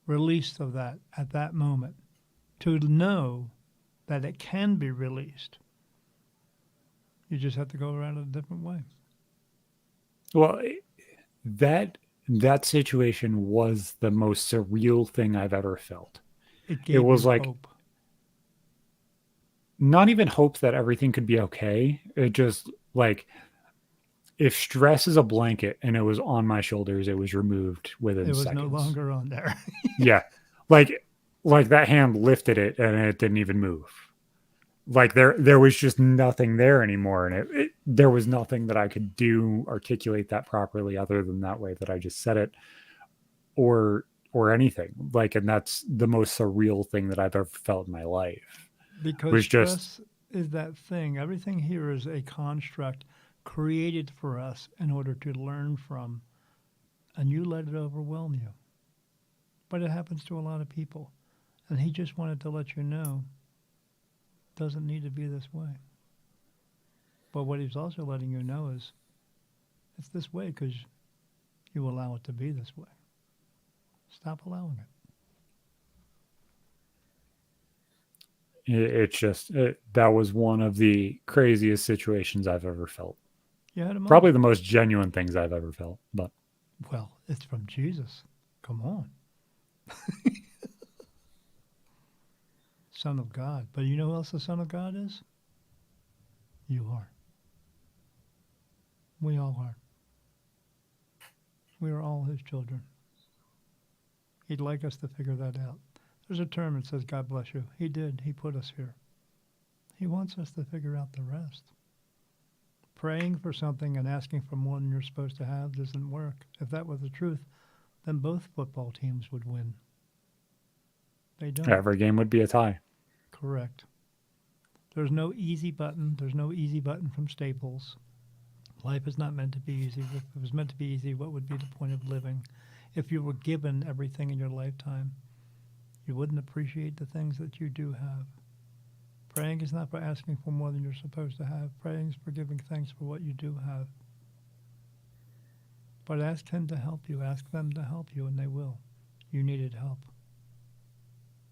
released of that at that moment to know that it can be released. You just have to go around it a different way. Well, that that situation was the most surreal thing I've ever felt. It It gave was you like hope. not even hope that everything could be okay. It just like if stress is a blanket and it was on my shoulders, it was removed within It was no seconds. longer on there. Yeah. Like like that hand lifted it and it didn't even move. Like there was just nothing there anymore, and there was nothing that I could do articulate that properly other than that way that I just said it, or anything like. And that's the most surreal thing that I've ever felt in my life. Because Was just stress is that thing. Everything here is a construct created for us in order to learn from, and you let it overwhelm you. But it happens to a lot of people. And he just wanted to let you know it doesn't need to be this way. But what he's also letting you know is it's this way because you allow it to be this way. Stop allowing it. that was one of the craziest situations I've ever felt. You had a Probably moment. the most genuine things I've ever felt. But Well, it's from Jesus. Come on. Son of God. But you know who else the Son of God is? You are. We all are. We are all his children. He'd like us to figure that out. There's a term that says, God bless you. He did. He put us here. He wants us to figure out the rest. Praying for something and asking for more than you're supposed to have doesn't work. If that was the truth, then both football teams would win. They don't. every game would be a tie. Correct. There's no easy button. There's no easy button from Staples. Life is not meant to be easy. If it was meant to be easy, what would be the point of living? If you were given everything in your lifetime, you wouldn't appreciate the things that you do have. Praying is not for asking for more than you're supposed to have. Praying is for giving thanks for what you do have. But ask him to help you. Ask them to help you, and they will. You needed help.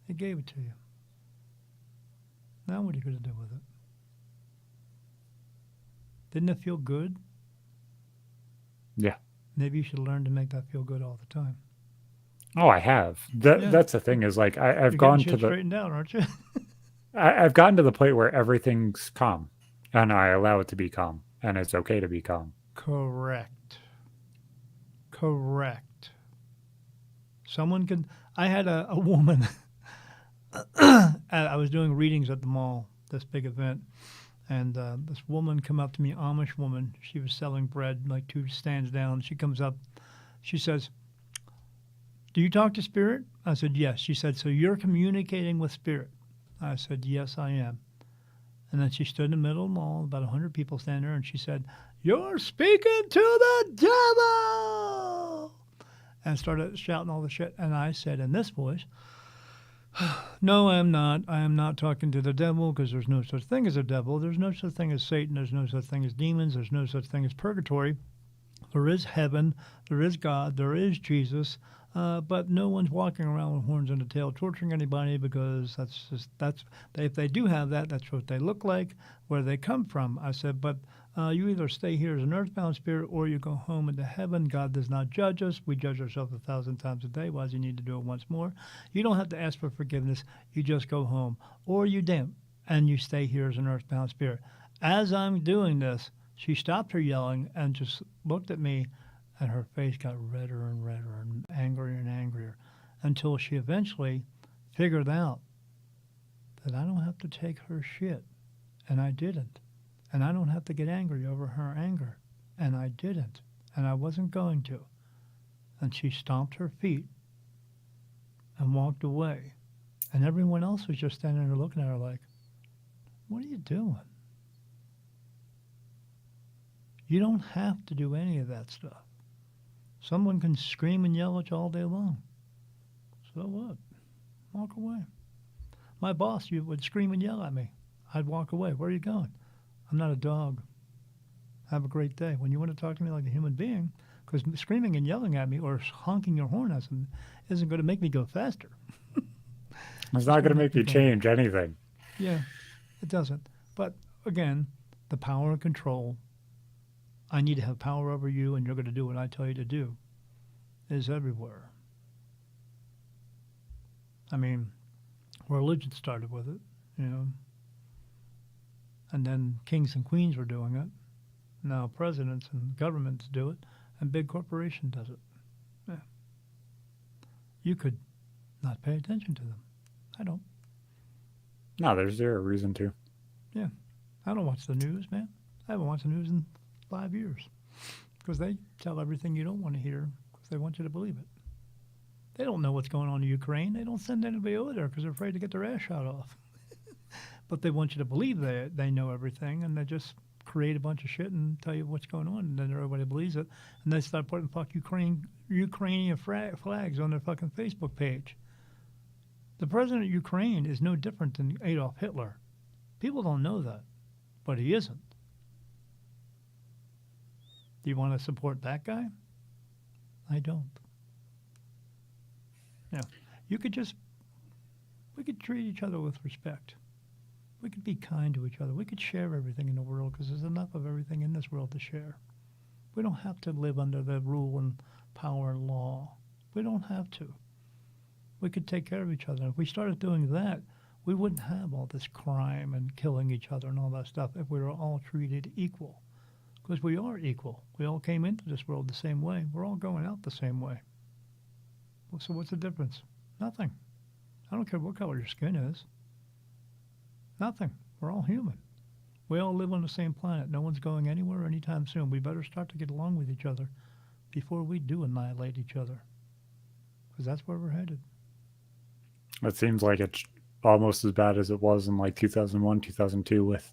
He gave it to you. Now what are you going to do with it? Didn't it feel good? Yeah. Maybe you should learn to make that feel good all the time. Oh, I have. Yeah. That's the thing is like I've You're getting gone to shit the straightened out, aren't you? I've gotten to the point where everything's calm, and I allow it to be calm, and it's okay to be calm. Correct. Correct. Someone can. I had a woman. I was doing readings at the mall, this big event, and this woman come up to me, Amish woman. She was selling bread like 2 stands down. She comes up. She says, "Do you talk to spirit?" I said, "Yes." She said, "So you're communicating with spirit?" I said, "Yes, I am." And then she stood in the middle of the mall, about 100 people standing there, and she said, "You're speaking to the devil!" and started shouting all the shit. And I said in this voice, no, I am not. I am not talking to the devil because there's no such thing as a devil. There's no such thing as Satan. There's no such thing as demons. There's no such thing as purgatory. There is heaven. There is God. There is Jesus. But no one's walking around with horns on the tail torturing anybody because that's if they do have that, that's what they look like, where they come from. I said, but you either stay here as an earthbound spirit or you go home into heaven. God does not judge us. We judge ourselves 1,000 times a day. Why does he need to do it once more? You don't have to ask for forgiveness. You just go home. Or you damn, and you stay here as an earthbound spirit. As I'm doing this, she stopped her yelling and just looked at me, and her face got redder and redder and angrier until she eventually figured out that I don't have to take her shit. And I didn't. And I don't have to get angry over her anger. And I didn't. And I wasn't going to. And she stomped her feet and walked away. And everyone else was just standing there looking at her like, what are you doing? You don't have to do any of that stuff. Someone can scream and yell at you all day long. So what? Walk away. My boss would scream and yell at me. I'd walk away. Where are you going? I'm not a dog. Have a great day. When you want to talk to me like a human being, because screaming and yelling at me or honking your horn at me isn't going to make me go faster. It's not going to make you change anything. Yeah, it doesn't. But again, the power and control, I need to have power over you and you're going to do what I tell you to do, is everywhere. I mean, religion started with it, you know. And then kings and queens were doing it. Now presidents and governments do it, and big corporation does it. Yeah. You could not pay attention to them. I don't. No, there's zero reason to. Yeah. I don't watch the news, man. I haven't watched the news in 5 years because they tell everything you don't want to hear because they want you to believe it. They don't know what's going on in Ukraine. They don't send anybody over there because they're afraid to get their ass shot off. But they want you to believe they know everything, and they just create a bunch of shit and tell you what's going on, and then everybody believes it, and they start putting Ukrainian flags on their fucking Facebook page. The president of Ukraine is no different than Adolf Hitler. People don't know that, but he isn't. Do you want to support that guy? I don't. Yeah, we could treat each other with respect. We could be kind to each other. We could share everything in the world because there's enough of everything in this world to share. We don't have to live under the rule and power and law. We don't have to. We could take care of each other. If we started doing that, we wouldn't have all this crime and killing each other and all that stuff if we were all treated equal. Because we are equal. We all came into this world the same way. We're all going out the same way. So what's the difference? Nothing. I don't care what color your skin is. Nothing. We're all human. We all live on the same planet. No one's going anywhere anytime soon. We better start to get along with each other before we do annihilate each other. Because that's where we're headed. It seems like it's almost as bad as it was in like 2001, 2002 with,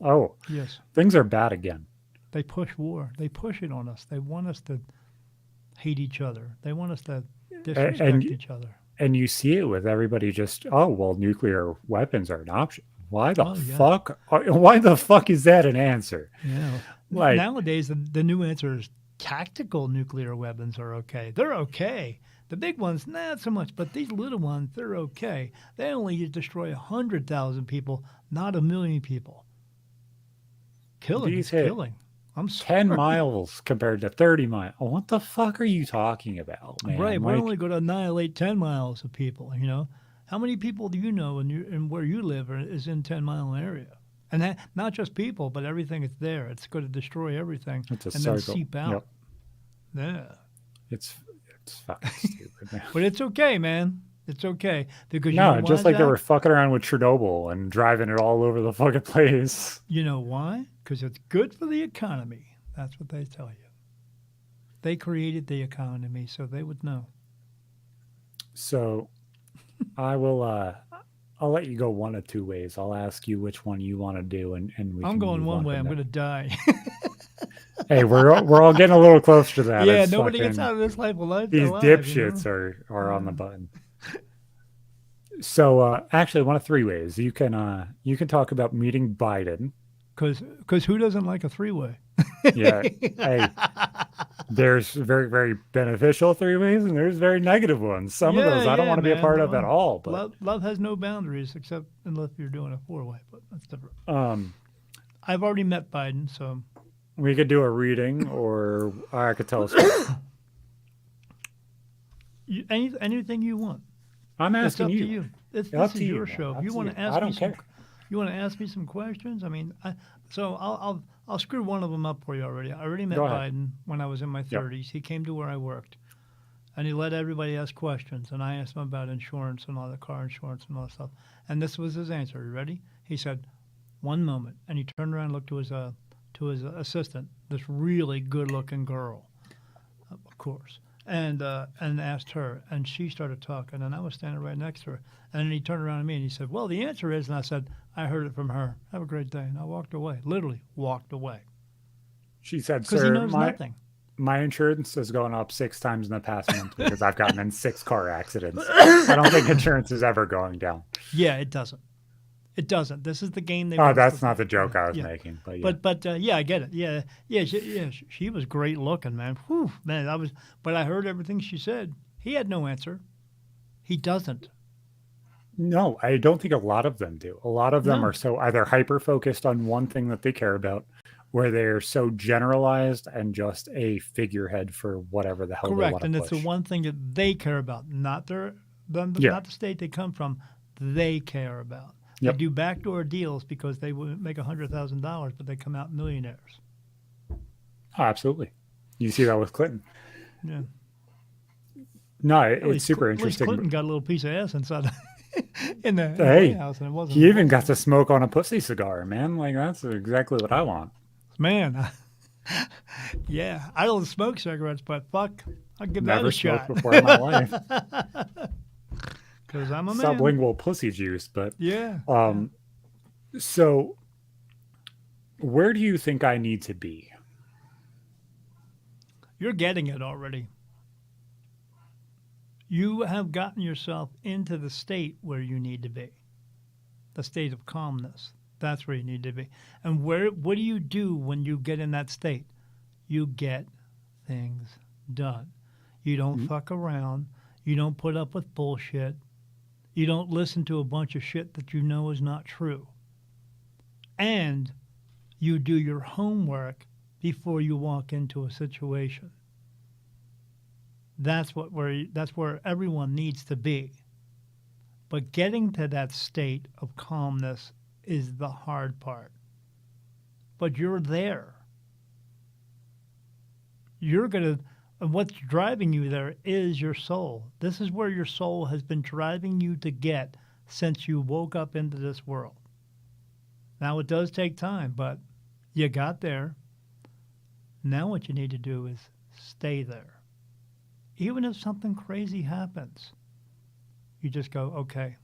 yes, things are bad again. They push war. They push it on us. They want us to hate each other. They want us to disrespect each other. And you see it with everybody just, nuclear weapons are an option. Why the fuck? Why the fuck is that an answer? Yeah. Like, nowadays, the new answer is tactical nuclear weapons are okay. They're okay. The big ones, not so much. But these little ones, they're okay. They only destroy 100,000 people, not 1 million people. Killing is killing. I'm sorry. 10 miles compared to 30 miles. What the fuck are you talking about, man? Right. We're only going to annihilate 10 miles of people, you know? How many people do you know in where you live is in 10-mile area? And that, not just people, but everything that's there. It's going to destroy everything and then seep out. Yep. Yeah. It's fucking stupid, man. But it's okay, man. It's okay. Because just like they were fucking around with Chernobyl and driving it all over the fucking place. You know why? Because it's good for the economy. That's what they tell you. They created the economy, so they would know. So I will I'll let you go one of two ways. I'll ask you which one you want to do and we I'm going one way. I'm going to die. Hey, we're all getting a little close to that. Yeah, It's nobody gets fucking out of this life alive. these Alive, you know. dipshits are on the Yeah. button. So actually, one of three ways you can talk about meeting Biden. Because who doesn't like a three-way? Yeah, hey, there's very very beneficial three ways, and there's very negative ones. Some of Yeah, those I don't yeah, want to be a man. part of at Well, all. But love has no boundaries except unless you're doing a four-way, but that's different. um, I've already met Biden, so we could do a reading, or I could tell a story. anything you want. I'm It's asking up to you. you. Up This to is you, your man. show. If Up you to want you. to I ask me don't some, care. you want to ask me some questions. I mean, so I'll screw one of them up for you already. I already met Go ahead. Biden when I was in my Yep. 30s. He came to where I worked, and he let everybody ask questions, and I asked him about insurance and all the car insurance and all that stuff. And this was his answer. You ready? He said, "One moment," and he turned around and looked to his assistant, this really good-looking girl, of course, and asked her, and she started talking, and I was standing right next to her, and then he turned around to me and he said, "Well, the answer is," and I said, "I heard it from her. Have a great day," and I walked away, literally walked away, She said, because he "Sir, knows nothing. my insurance has gone up 6 times in the past month because I've gotten in 6 car accidents. I don't think insurance is ever going down." Yeah, it doesn't. It doesn't. This is the game they Oh, want us to that's not play. the joke Yeah, I was yeah. making, but yeah. But yeah, I get it. Yeah, yeah. She was great looking, man. Whew, man, I was. But I heard everything she said. He had no answer. He doesn't. No, I don't think a lot of them do. A lot of them are No, so either hyper focused on one thing that they care about, where they're so generalized and just a figurehead for whatever the hell they want correct. to And it's the push. one thing that they care about, not Yeah. not the state they come from. They care about. They Yep. do backdoor deals because they would make $100,000, but they come out millionaires. Oh, absolutely. You see that with Clinton. Yeah. No, At it's least super at least interesting. Clinton got a little piece of ass inside in the White Hey, House, and it wasn't he even got Bolton. to smoke on a pussy cigar, man. Like that's exactly what I want. Man, yeah, I don't smoke cigarettes, but fuck, I'll give that a Never smoked shot before in my life. because I'm a man. Sublingual pussy juice, but Yeah, yeah. um so where do you think I need to be? You're getting it already. You have gotten yourself into the state where you need to be, the state of calmness. That's where you need to be. And what do you do when you get in that state? You get things done. You don't Mhm. fuck around. You don't put up with bullshit. You don't listen to a bunch of shit that you know is not true. And you do your homework before you walk into a situation. That's where everyone needs to be. But getting to that state of calmness is the hard part. But you're there. You're going to and what's driving you there is your soul. This is where your soul has been driving you to get since you woke up into this world. Now it does take time, but you got there. Now what you need to do is stay there. Even if something crazy happens, you just go, okay,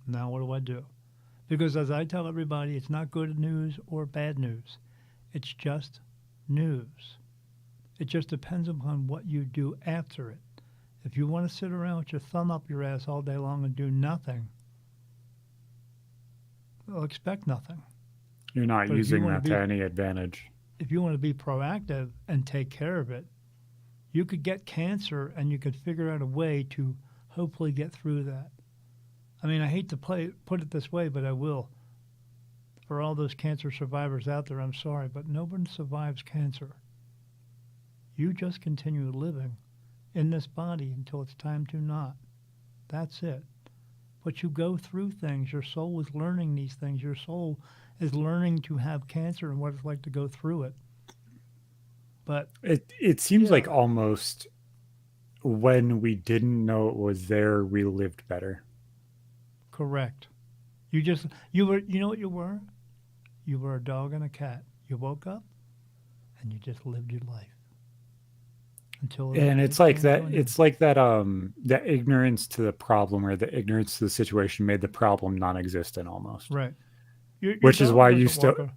now what do I do? Because as I tell everybody, it's not good news or bad news. It's just news. It just depends upon what you do after it. If you want to sit around with your thumb up your ass all day long and do nothing, well, expect nothing. You're not But using that to any advantage. if you want to be proactive and take care of it, you could get cancer and you could figure out a way to hopefully get through that. I mean, I hate to put it this way, but I will. For all those cancer survivors out there, I'm sorry, but no one survives cancer. You just continue living in this body until it's time to not. That's it. But you go through things. Your soul is learning these things. Your soul is learning to have cancer and what it's like to go through it. But It seems yeah, like almost when we didn't know it was there, we lived better. correct. You know what you were? You were a dog and a cat. You woke up and you just lived your life until And it it's like came to that an end. it's like that ignorance to the problem or the ignorance to the situation made the problem non-existent almost. Right. Your Which is dog why you doesn't still walk.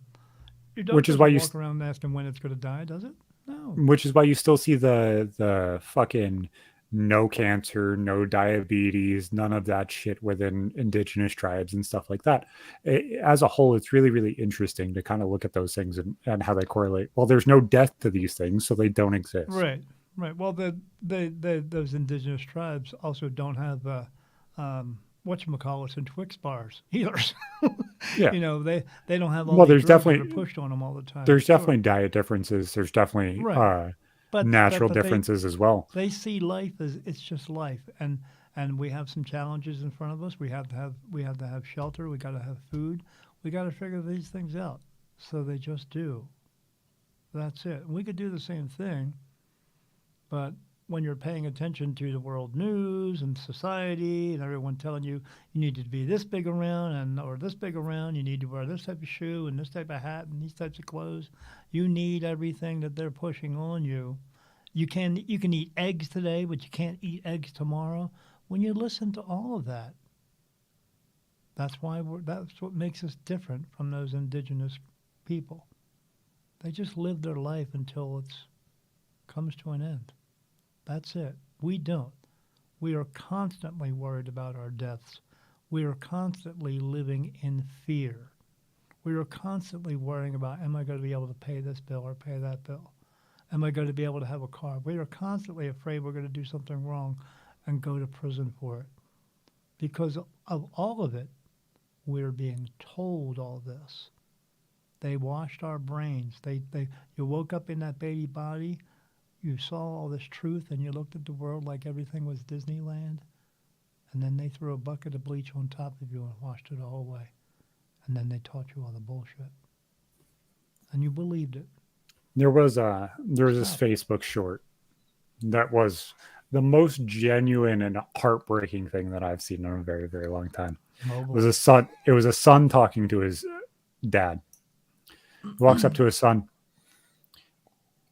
Your dog which is why doesn't you walk around asking when it's going to die, does it? No. which is why you still see the fucking no cancer, no diabetes, none of that shit within indigenous tribes and stuff like that. As a whole, it's really, really interesting to kind of look at those things and how they correlate. Well, there's no death to these things, so they don't exist. Right, right. Well, those indigenous tribes also don't have whatchamacallits and Twix bars either. Yeah. They don't have all Well, these drugs that are pushed on them all the time. there's Sure. definitely diet differences. There's definitely Right. natural But differences as well. they see life as it's just life, and we have some challenges in front of us. We have to have shelter. We got to have food. We got to figure these things out. So they just do. That's it. And we could do the same thing, but when you're paying attention to the world news and society and everyone telling you you need to be this big around and or this big around, you need to wear this type of shoe and this type of hat and these types of clothes, you need everything that they're pushing on you. You can eat eggs today, but you can't eat eggs tomorrow. When you listen to all of that, that's what makes us different from those indigenous people. They just live their life until it comes to an end. That's it. We don't. We are constantly worried about our deaths. We are constantly living in fear. We are constantly worrying about, am I going to be able to pay this bill or pay that bill? Am I going to be able to have a car? We are constantly afraid we're going to do something wrong and go to prison for it. Because of all of it, we're being told all this. They washed our brains. You woke up in that baby body, you saw all this truth, and you looked at the world like everything was Disneyland, and then they threw a bucket of bleach on top of you and washed it all away. And then they taught you all the bullshit. And you believed it. There was this Facebook short that was the most genuine and heartbreaking thing that I've seen in a very, very long time. It was a son talking to his dad. He walks up to his son.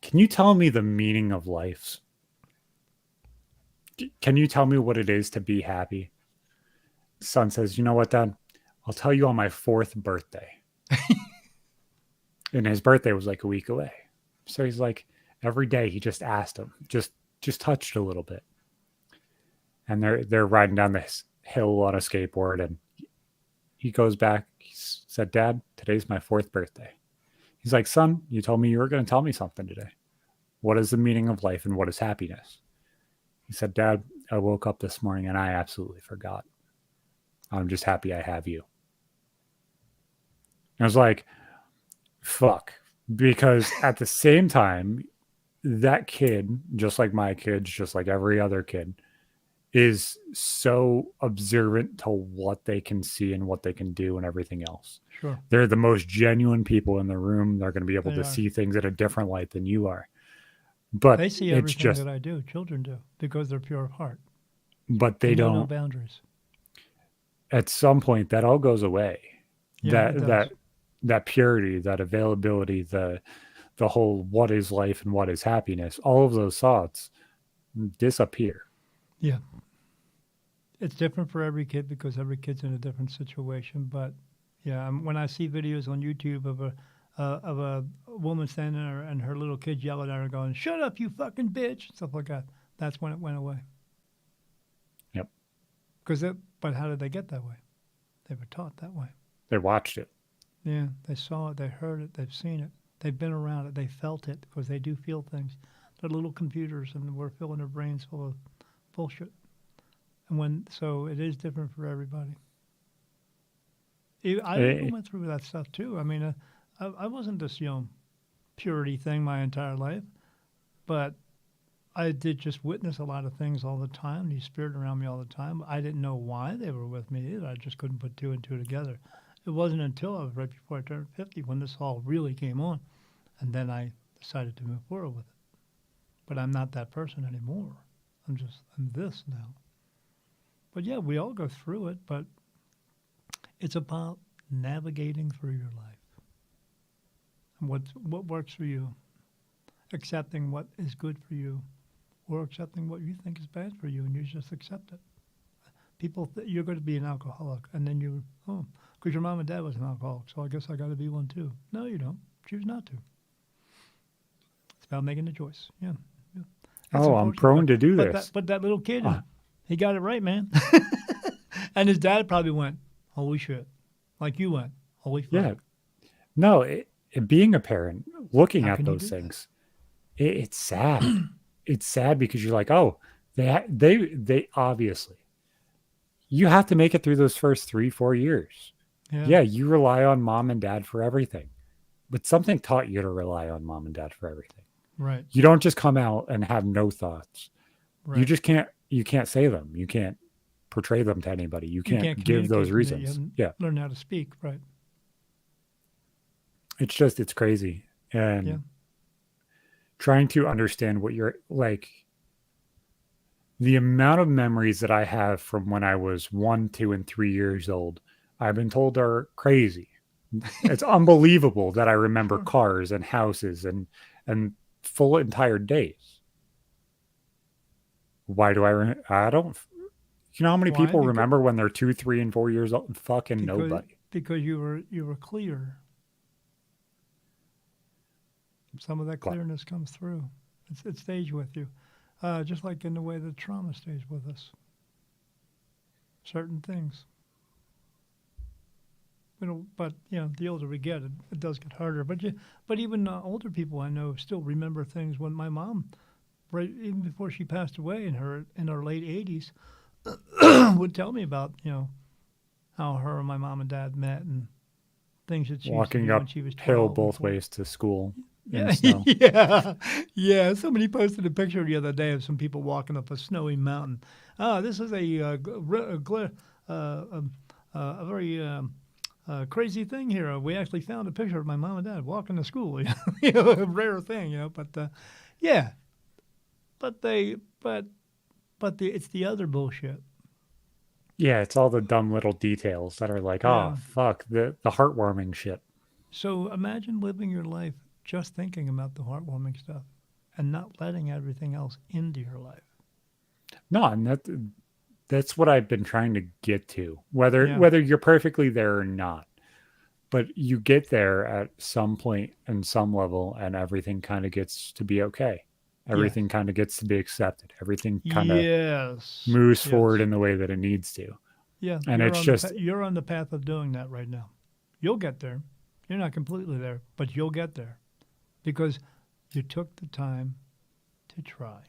Can you tell me the meaning of life? Can you tell me what it is to be happy? Son says, you know what, Dad? I'll tell you on my 4th birthday. And his birthday was like a week away. So he's like, every day he just asked him, just touched a little bit. And they're riding down this hill on a skateboard, and he goes back. He said, Dad, today's my 4th birthday. He's like, son, you told me you were going to tell me something today. What is the meaning of life and what is happiness? He said, Dad, I woke up this morning and I absolutely forgot. I'm just happy I have you. I was like, fuck. Because at the same time, that kid, just like my kids, just like every other kid, is so observant to what they can see and what they can do and everything else. Sure. They're the most genuine people in the room. They're going to be able They to are. see things at a different light than you are. But They see it's everything just, that I do. Children do because they're pure of heart. but they know no don't. boundaries. At some point, that all goes away. Yeah, it does. That purity, that availability, the whole what is life and what is happiness, all of those thoughts disappear. Yeah. It's different for every kid because every kid's in a different situation. But yeah, when I see videos on YouTube of a woman standing there and her little kid yelling at her, going, "Shut up, you fucking bitch," stuff like that. That's when it went away. Yep. But how did they get that way? They were taught that way. They watched it. Yeah, they saw it, they heard it, they've seen it, they've been around it, they felt it because they do feel things. They're little computers, and we're filling their brains full of bullshit. So it is different for everybody. I went through that stuff too. I mean, I wasn't this purity thing my entire life, but I did just witness a lot of things all the time. The spirit around me all the time. I didn't know why they were with me either. I just couldn't put 2 and 2 together. It wasn't until I was right before I turned 50 when this all really came on, and then I decided to move forward with it. But I'm not that person anymore. I'm this now. But yeah, we all go through it, but it's about navigating through your life. And what works for you. Accepting what is good for you, or accepting what you think is bad for you, and you just accept it. People, you're going to be an alcoholic, and then because your mom and dad was an alcoholic, so I guess I got to be one too. No, you don't. choose not to. It's about making a choice. Yeah, yeah. That's Oh, I'm unfortunate, prone to do this. but that little kid, Uh, he got it right, man. And his dad probably went, "Holy shit!" Like you went, "Holy fuck!" yeah. No, being a parent, looking How at can you those do that? things, it's sad. It's sad because you're like, oh, they obviously you have to make it through those first 3 4 years. Yeah, Yeah, you rely on mom and dad for everything, but something taught you to rely on mom and dad for everything. right, You don't just come out and have no thoughts. You right. just can't. You can't say them. You can't portray them to anybody. You You can't can't give those communicate them. You reasons. haven't Yeah, learned how to speak, right? it's crazy. Yeah, And trying to understand what you're like, the amount of memories that I have from when I was 1 2 and 3 years old, I've been told are crazy. It's unbelievable that I remember sure. cars and houses and full entire days. Why do I don't, you know how many Why? people remember when they're 2 3 and 4 years old? Fucking Because nobody. you were clear. Some of that But clearness comes through. It stays with you, just like in the way that trauma stays with us. Certain things. But the older we get, it does get harder. But even older people I know still remember things. When my mom, right even before she passed away in her late 80s, would tell me about how her and my mom and dad met and things that she used to walking do when up she was hill 12 and both 14. ways to school in Yeah, snow. yeah, yeah. Somebody posted a picture the other day of some people walking up a snowy mountain. Ah, this is a very crazy thing here. We actually found a picture of my mom and dad walking to school. A rare thing, But yeah, but they, it's the other bullshit. Yeah, it's all the dumb little details that are like, oh Yeah. fuck, the heartwarming shit. So imagine living your life just thinking about the heartwarming stuff and not letting everything else into your life. No, and that's what I've been trying to get to. Whether Yeah. whether you're perfectly there or not, but you get there at some point and some level, and everything kind of gets to be okay. Yes. Everything kind of gets to be accepted. Everything kind of Yes. moves forward Yes. in the way that it needs to. Yeah. And it's just, You're on the path of doing that right now. You'll get there. You're not completely there, but you'll get there because you took the time to try.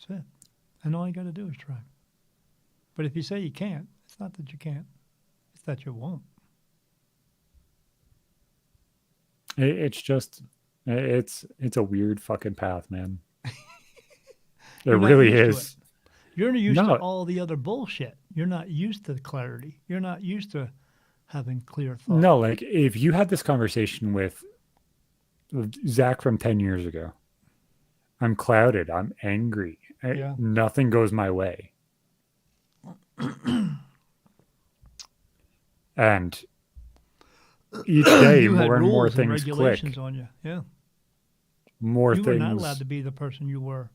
That's it. And all you got to do is try. But if you say you can't, it's not that you can't. It's that you won't. it's just, it's a weird fucking path, man. It You're not really used to it. is. You're used to No, all the other bullshit. You're not used to clarity. You're not used to having clear thought. no, like if you had this conversation with Zach from 10 years ago, I'm clouded. I'm angry. Yeah. Nothing goes my way. And each day, You had more and more rules and things regulations click. on you. Yeah. More You were not allowed things. to be the person you were.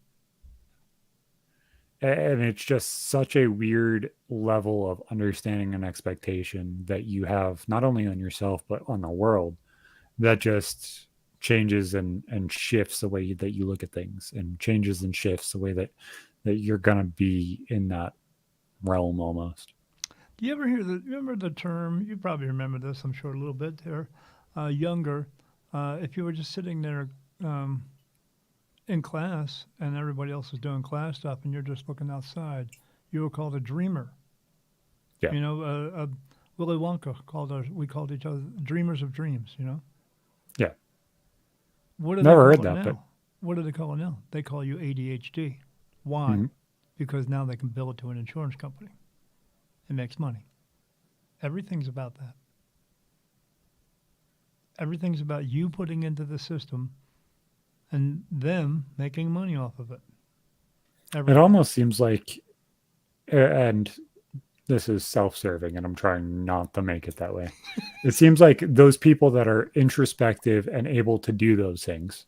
And it's just such a weird level of understanding and expectation that you have, not only on yourself, but on the world, that just changes and shifts the way that you look at things, and changes and shifts the way that you're going to be in that realm almost. Do you ever remember the term? You probably remember this, I'm sure, a little bit there. Younger. If you were just sitting there um, in class and everybody else was doing class stuff and you're just looking outside, you were called a dreamer. Yeah. Willy Wonka we called each other dreamers of dreams. Yeah. What do they Never heard call it that, but now? What do they call it now? They call you ADHD. Why? mhm. Because now they can bill it to an insurance company. It makes money. Everything's about that. Everything's about you putting into the system and them making money off of it. It Everything. almost seems like, and this is self-serving, and I'm trying not to make it that way. It seems like those people that are introspective and able to do those things,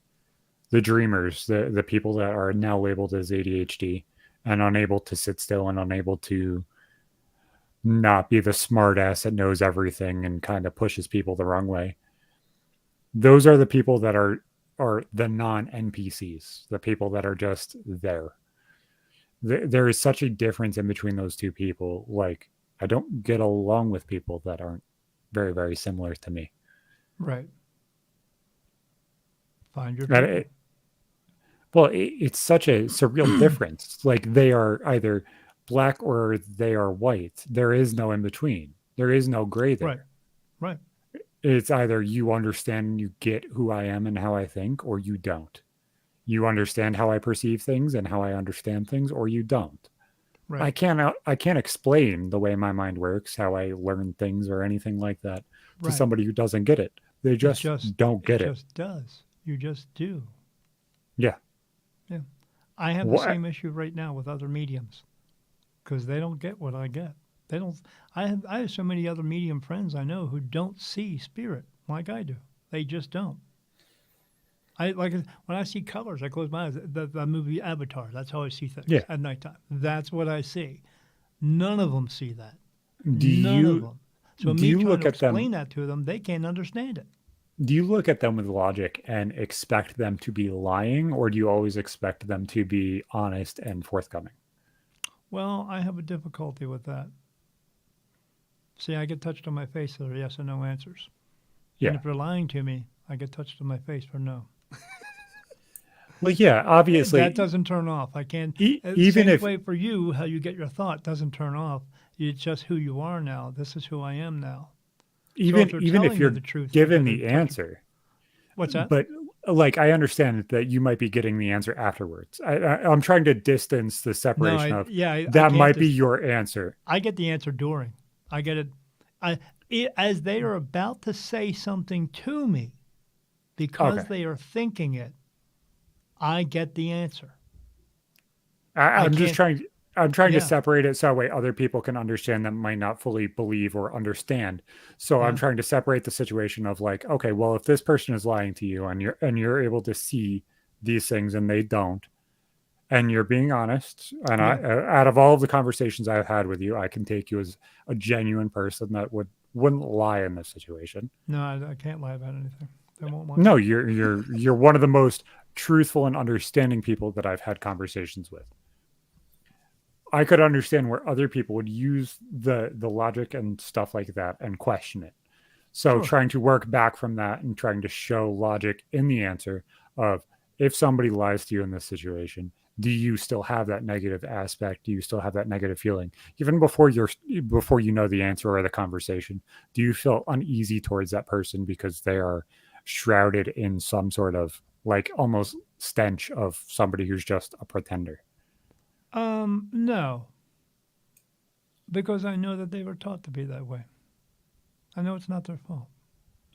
the dreamers, the people that are now labeled as ADHD and unable to sit still and unable to not be the smart ass that knows everything and kind of pushes people the wrong way. Those are the people that are the non NPCs, the people that are just there. There is such a difference in between those two people. Like, I don't get along with people that aren't very, very similar to me. Right. Find your That people. well, it's such a surreal difference. Like, they are either black or they are white. There is no in between. There is no gray Right. there. Right. It's either you understand and you get who I am and how I think, or you don't. You understand how I perceive things and how I understand things, or you don't. Right. I can't explain the way my mind works, how I learn things or anything like that to Right. somebody who doesn't get it. They It just just don't it get it. just does. You just do. Yeah. Yeah. I have the What? same issue right now with other mediums because they don't get what I get. They don't. I have so many other medium friends I know who don't see spirit like I do. They just don't. I like when I see colors. I close my eyes. The movie Avatar. That's how I see things Yeah. at nighttime. That's what I see. None of them see that. Do None of you them. So do me you trying look to at them explain that to them, they can't understand it. do you look at them with logic and expect them to be lying, or do you always expect them to be honest and forthcoming? Well, I have a difficulty with that. See, I get touched on my face for yes or no answers. And Yeah. if they're lying to me, I get touched on my face for no. Well, yeah, That obviously, doesn't turn off. I can't. even Same if way for you, how you get your thought doesn't turn off. It's just who you are now. This is who I am now. So if they're even if telling me you're the truth, I given get a the touch of. answer, What's that? but like, I understand that you might be getting the answer afterwards. I'm trying to distance the No, separation I of yeah, I that can't might be just. your answer. I get the answer during. I get it. I as they are about to say something to me because Okay. they are thinking it. I get the answer. I I'm just can't. trying. I'm trying to Yeah, separate it so that way other people can understand that might not fully believe or understand. So I'm yeah, trying to separate the situation of like, okay, well, if this person is lying to you and you're able to see these things and they don't, and you're being honest, and yeah. out of all of the conversations I've had with you, I can take you as a genuine person that wouldn't lie in this situation. No, I can't lie about anything. They won't lie. No, you're one of the most truthful and understanding people that I've had conversations with. I could understand where other people would use the logic and stuff like that and question it. So Sure. trying to work back from that and trying to show logic in the answer of, if somebody lies to you in this situation, do you still have that negative aspect? Do you still have that negative feeling? Even before you know the answer or the conversation, do you feel uneasy towards that person because they are shrouded in some sort of like almost stench of somebody who's just a pretender? No, because I know that they were taught to be that way. I know it's not their fault.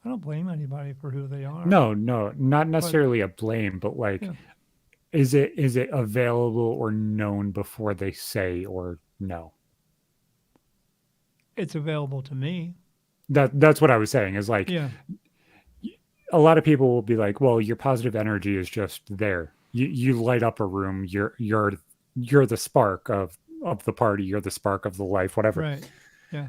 I don't blame anybody for who they are, No, no, not but necessarily a blame, but like, yeah, is it available or known before they say or no? it's available to me. That's what I was saying is like, Yeah, a lot of people will be like, well, your positive energy is just there. You light up a room. You're the spark of the party. You're the spark of the life. Whatever. right. Yeah.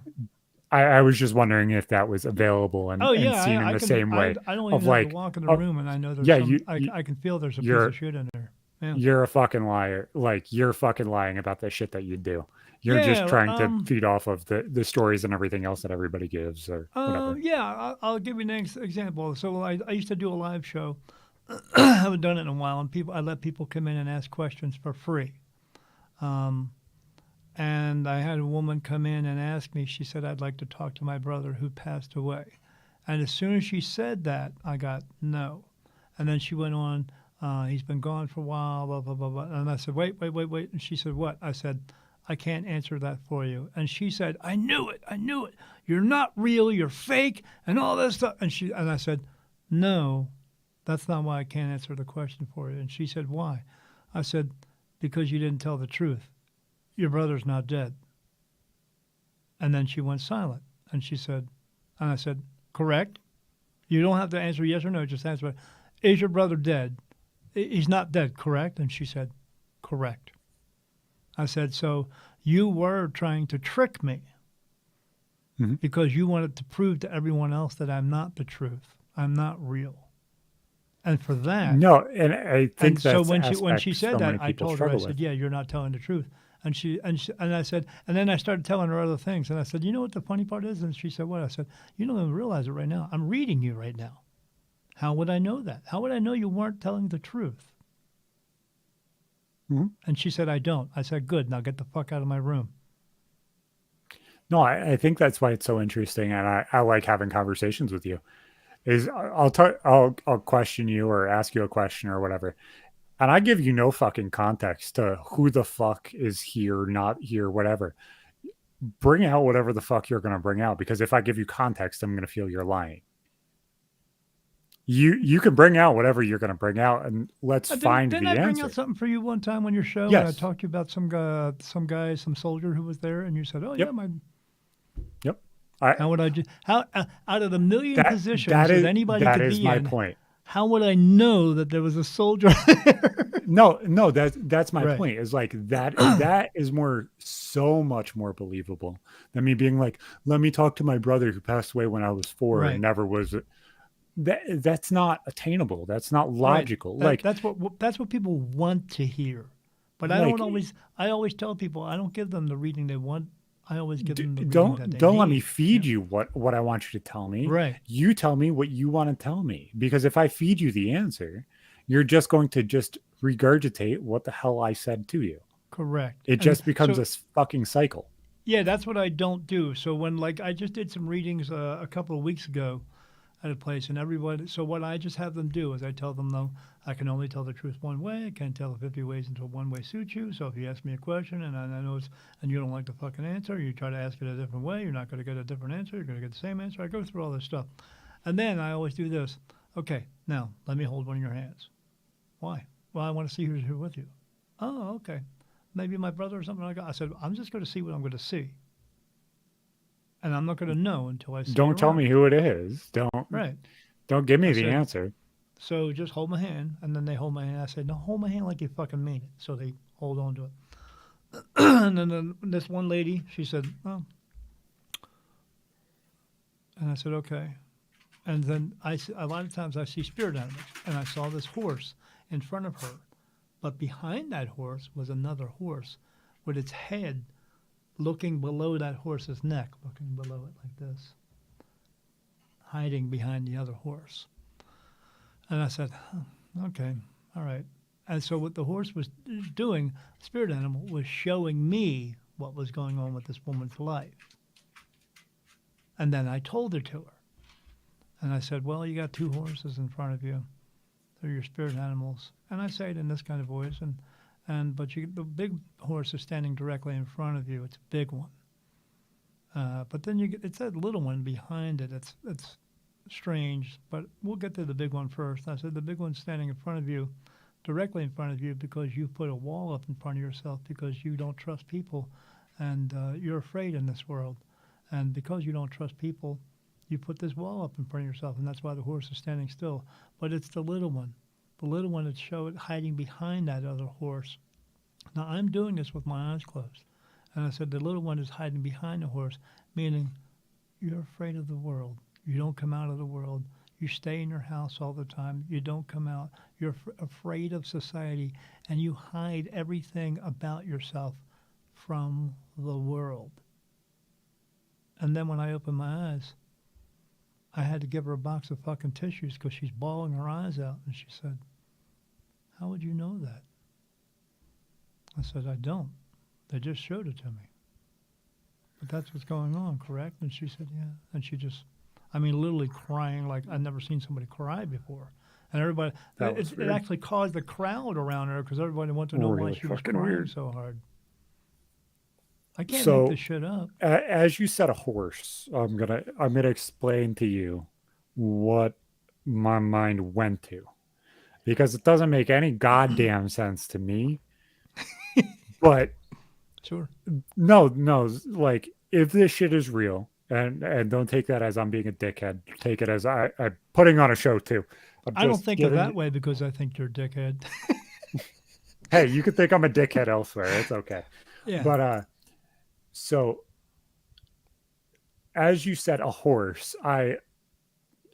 I was just wondering if that was available Oh and yeah, seen in I the can. same way I don't of even have to like, walk in the oh room, and I know there's yeah, some. I can feel there's a piece of you're shit in there. Yeah. you're a fucking liar. Like, you're fucking lying about the shit that you do. You're just Yeah. trying to feed off of the stories and everything else that everybody gives or whatever. Yeah. I'll give you an example. So I used to do a live show. I haven't done it in a while, and I let people come in and ask questions for free. Um, and I had a woman come in and ask me. She said, "I'd like to talk to my brother who passed away." And as soon as she said that, I got no. And then she went on. He's been gone for a while. Blah blah blah blah. And I said, "Wait, wait, wait, wait." And she said, "What?" I said, "I can't answer that for you." And she said, "I knew it. I knew it. You're not real. You're fake, and all this stuff." And I said, "No, that's not why I can't answer the question for you." And she said, "Why?" I said, "Because you didn't tell the truth. Your brother's not dead." And then she went silent. And she said, and I said, "Correct? You don't have to answer yes or no, just answer, is your brother dead? He's not dead, correct?" And she said, "Correct." I said, "So you were trying to trick me Hmm. because you wanted to prove to everyone else that I'm not the truth." I'm not real. And for that, No, and I and think so that's the when she aspect said so that, many I people told her, I struggle said, with. "Yeah, you're not telling the truth." And I said, and then I started telling her other things, and I said, "You know what the funny part is?" And she said, "What?" I said, "You don't even realize it right now. I'm reading you right now. How would I know that? How would I know you weren't telling the truth?" Mhm. And she said, "I don't." I said, "Good. Now get the fuck out of my room." No, I think that's why it's so interesting, and I like having conversations with you. Is I'll question you or ask you a question or whatever, and I give you no fucking context to who the fuck is here, not here, whatever. Bring out whatever the fuck you're gonna bring out, because if I give you context, I'm gonna feel you're lying. You can bring out whatever you're gonna bring out, and let's find Didn't I the bring out answer. something for you one time on your show when I Yes. talked to you about some soldier who was there, and you said, "Oh yeah, Yep. my." Yep. I How would I just how out of the million positions that anybody that could is be my in? point. How would I know that there was a soldier there? No, no, that's my Right, point. Is like that is more so much more believable than me being like, let me talk to my brother who passed away when I was 4 and right, never was that's not attainable. That's not right. logical. That's what people want to hear, but I don't Like always. I always tell people I don't give them the reading they want. I always give them the reading that they don't let me need. Yeah, feed you what I want you to tell me. right, You tell me what you want to tell me, because if I feed you the answer, you're just going to just regurgitate what the hell I said to you. correct. It And just becomes so this fucking cycle. yeah, that's what I don't do. So when like I just did some readings a couple of weeks ago at a place, and everybody. So what I just have them do is I tell them, no, I can only tell the truth one way. I can't tell it 50 ways until one way suits you. So if you ask me a question and I know it's and you don't like the fucking answer, you try to ask it a different way. You're not going to get a different answer. You're going to get the same answer. I go through all this stuff, and then I always do this. Okay, now let me hold one of your hands. Why? Well, I want to see who's here with you. Oh, okay. Maybe my brother or something like that. I said, I'm just going to see what I'm going to see, and I'm not going to know until I see it Don't tell around me me. who it is. Right. Don't give I me the said, answer. so just hold my hand, and then they hold my hand. I said, no, hold my hand like you fucking mean it. So they hold on to it. And then this one lady, she said, oh, and I said, okay. And then a lot of times I see spirit animals, and I saw this horse in front of her, but behind that horse was another horse with its head looking below that horse's neck, looking below it like this, hiding behind the other horse. And I said, huh, okay, all right. And so what the horse was doing, spirit animal, was showing me what was going on with this woman's life. And then I told her to her. And I said, well, you got two horses in front of you. They're your spirit animals. And I say it in this kind of voice. But the big horse is standing directly in front of you. It's a big one. But then it's that little one behind it. It's strange, but we'll get to the big one first. I said the big one's standing in front of you, directly in front of you, because you put a wall up in front of yourself because you don't trust people, and you're afraid in this world, and because you don't trust people, you put this wall up in front of yourself, and that's why the horse is standing still. But it's the little one that's hiding behind that other horse. Now I'm doing this with my eyes closed, and I said the little one is hiding behind the horse, meaning you're afraid of the world. You don't come out of the world. You stay in your house all the time. You don't come out. You're afraid of society, and you hide everything about yourself from the world. And then when I opened my eyes, I had to give her a box of fucking tissues because she's bawling her eyes out. And she said, how would you know that? I said, I don't. They just showed it to me. But that's what's going on, correct? And she said, yeah. And she just, I mean, literally crying like I've never seen somebody cry before. And everybody, That was it weird. actually caused a crowd around her because everybody wanted to know why Really she was fucking crying weird. so hard. I can't make this So, shit up. as you said, a horse. I'm gonna explain to you what my mind went to, because it doesn't make any goddamn sense to me. But Sure. no, like if this shit is real, and don't take that as I'm being a dickhead. Take it as I'm putting on a show too. I'm I don't just think of giving that you. way because I think you're a dickhead. Hey, you could think I'm a dickhead elsewhere. It's okay. Yeah. But so as you said, a horse.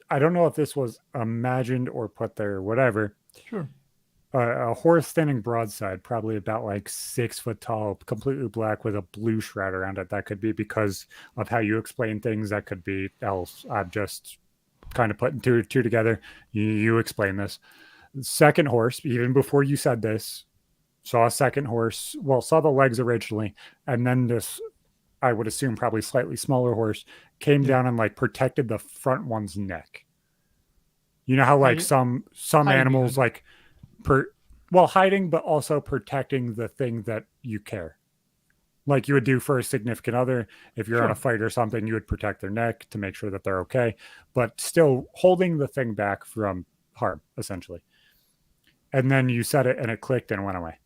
I don't know if this was imagined or put there or whatever. Sure. A horse standing broadside, probably about like 6 foot tall, completely black with a blue shroud around it. That could be because of how you explain things. That could be else. I'm just kind of putting two together. You explain this. Second horse, even before you said this, saw a second horse. Well, saw the legs originally, and then this, I would assume, probably slightly smaller horse came Yeah. down and like protected the front one's neck. You know how like Hiding, some hiding animals behind it. like per well hiding, but also protecting the thing that you care. Like you would do for a significant other. If you're on a Sure. fight or something, you would protect their neck to make sure that they're okay, but still holding the thing back from harm, essentially. And then you said it and it clicked and went away.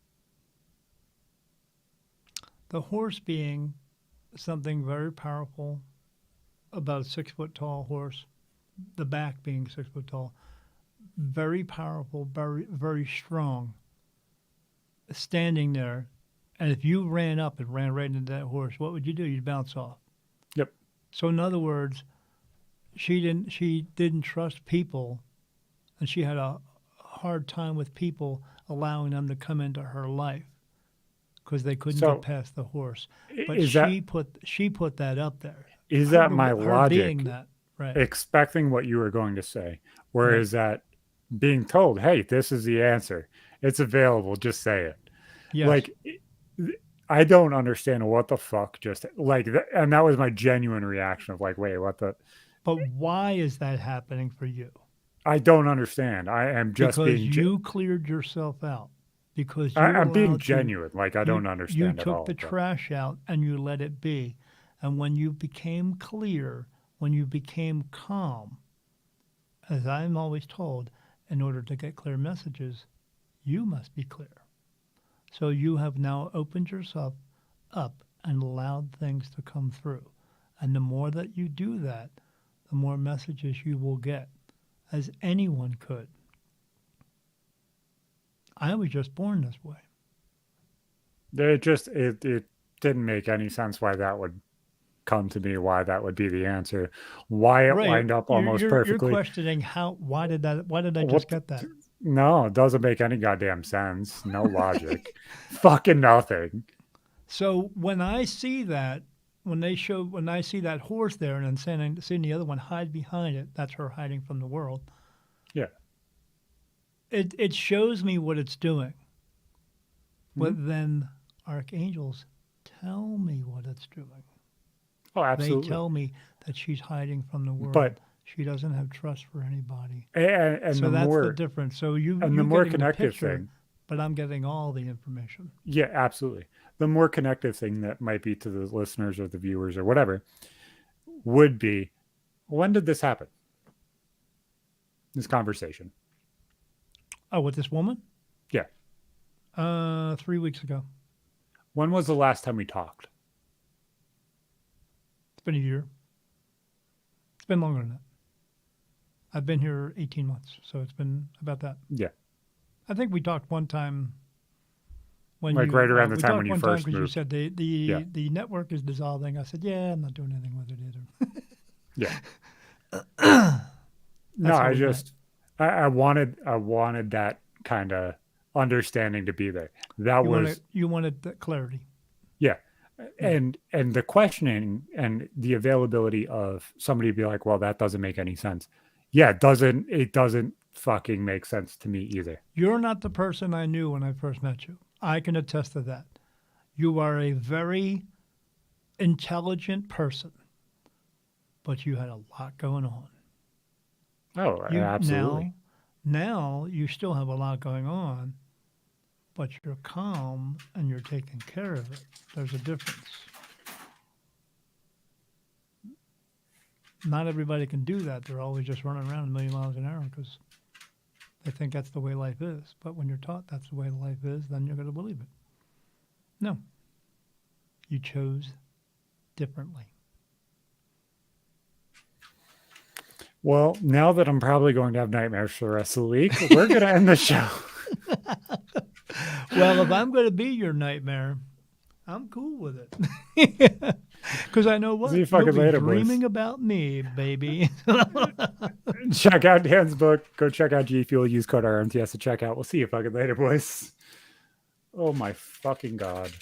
The horse being something very powerful, about a 6 foot tall horse, the back being 6 foot tall, very powerful, very, very strong, standing there. And if you ran up and ran right into that horse, what would you do? You'd bounce off. Yep. So in other words, she didn't trust people, and she had a hard time with people allowing them to come into her life because they couldn't get So past the horse. But is that she put that up there. is Her that my her being logic that, right? expecting what you were going to say? Or Right. is that being told, hey, this is the answer? It's available, just say it. Yes. Like I don't understand what the fuck just like and that was my genuine reaction of like, wait, what the But why is that happening for you? I don't understand. I am just Because being you cleared yourself out. Because you I'm being allowed to genuine. Like I you don't you understand at took the all. But trash out and you let it be. And when you became clear, when you became calm, as I'm always told, in order to get clear messages, you must be clear. So you have now opened yourself up and allowed things to come through. And the more that you do that, the more messages you will get, as anyone could. I was just born this way. it didn't make any sense why that would come to me, why that would be the answer, why it Right. lined up You're almost you're you're perfectly. questioning how why did I just What get that? no, it doesn't make any goddamn sense. No logic. Fucking nothing. So when I see that, when I see that horse there and then seeing the other one hide behind it, that's her hiding from the world. Yeah. It shows me what it's doing. Mhm. But then archangels tell me what it's doing. Oh, They absolutely. tell me that she's hiding from the But world. She doesn't have trust for anybody. and So that's the difference. So the you more getting the connective picture, thing, but I'm getting all the information. yeah, absolutely. The more connective thing that might be to the listeners or the viewers or whatever would be, when did this happen? This conversation. Oh, with this woman? Yeah. 3 weeks ago. When was the last time we talked? It's been a year. It's been longer than that. I've been here 18 months, so it's been about that. Yeah. I think we talked one time when Like right around the we time when talked you one time first because you moved. said the, Yeah. the the network is dissolving. I said, yeah, I'm not doing anything with it either. Yeah. No, That's how I we met. just I wanted that kind of understanding to be there. That was You wanted that clarity. yeah. Yeah. And the questioning and the availability of somebody to be like, well, that doesn't make any sense. Yeah, it doesn't fucking make sense to me either. You're not the person I knew when I first met you. I can attest to that. You are a very intelligent person, but you had a lot going on. Oh, You absolutely. now you still have a lot going on, but you're calm and you're taking care of it. There's a difference. Not everybody can do that. They're always just running around a million miles an hour because they think that's the way life is. But when you're taught that's the way life is, then you're going to believe it. No, you chose differently. Well, now that I'm probably going to have nightmares for the rest of the week, we're going to end the show. Well, if I'm going to be your nightmare, I'm cool with it. Because I know what See you you'll fucking be later, boys. dreaming about me, baby. Check out Dan's book. Go check out Gfuel. Use code RMTS to check out. We'll see you fucking later, boys. Oh my fucking god.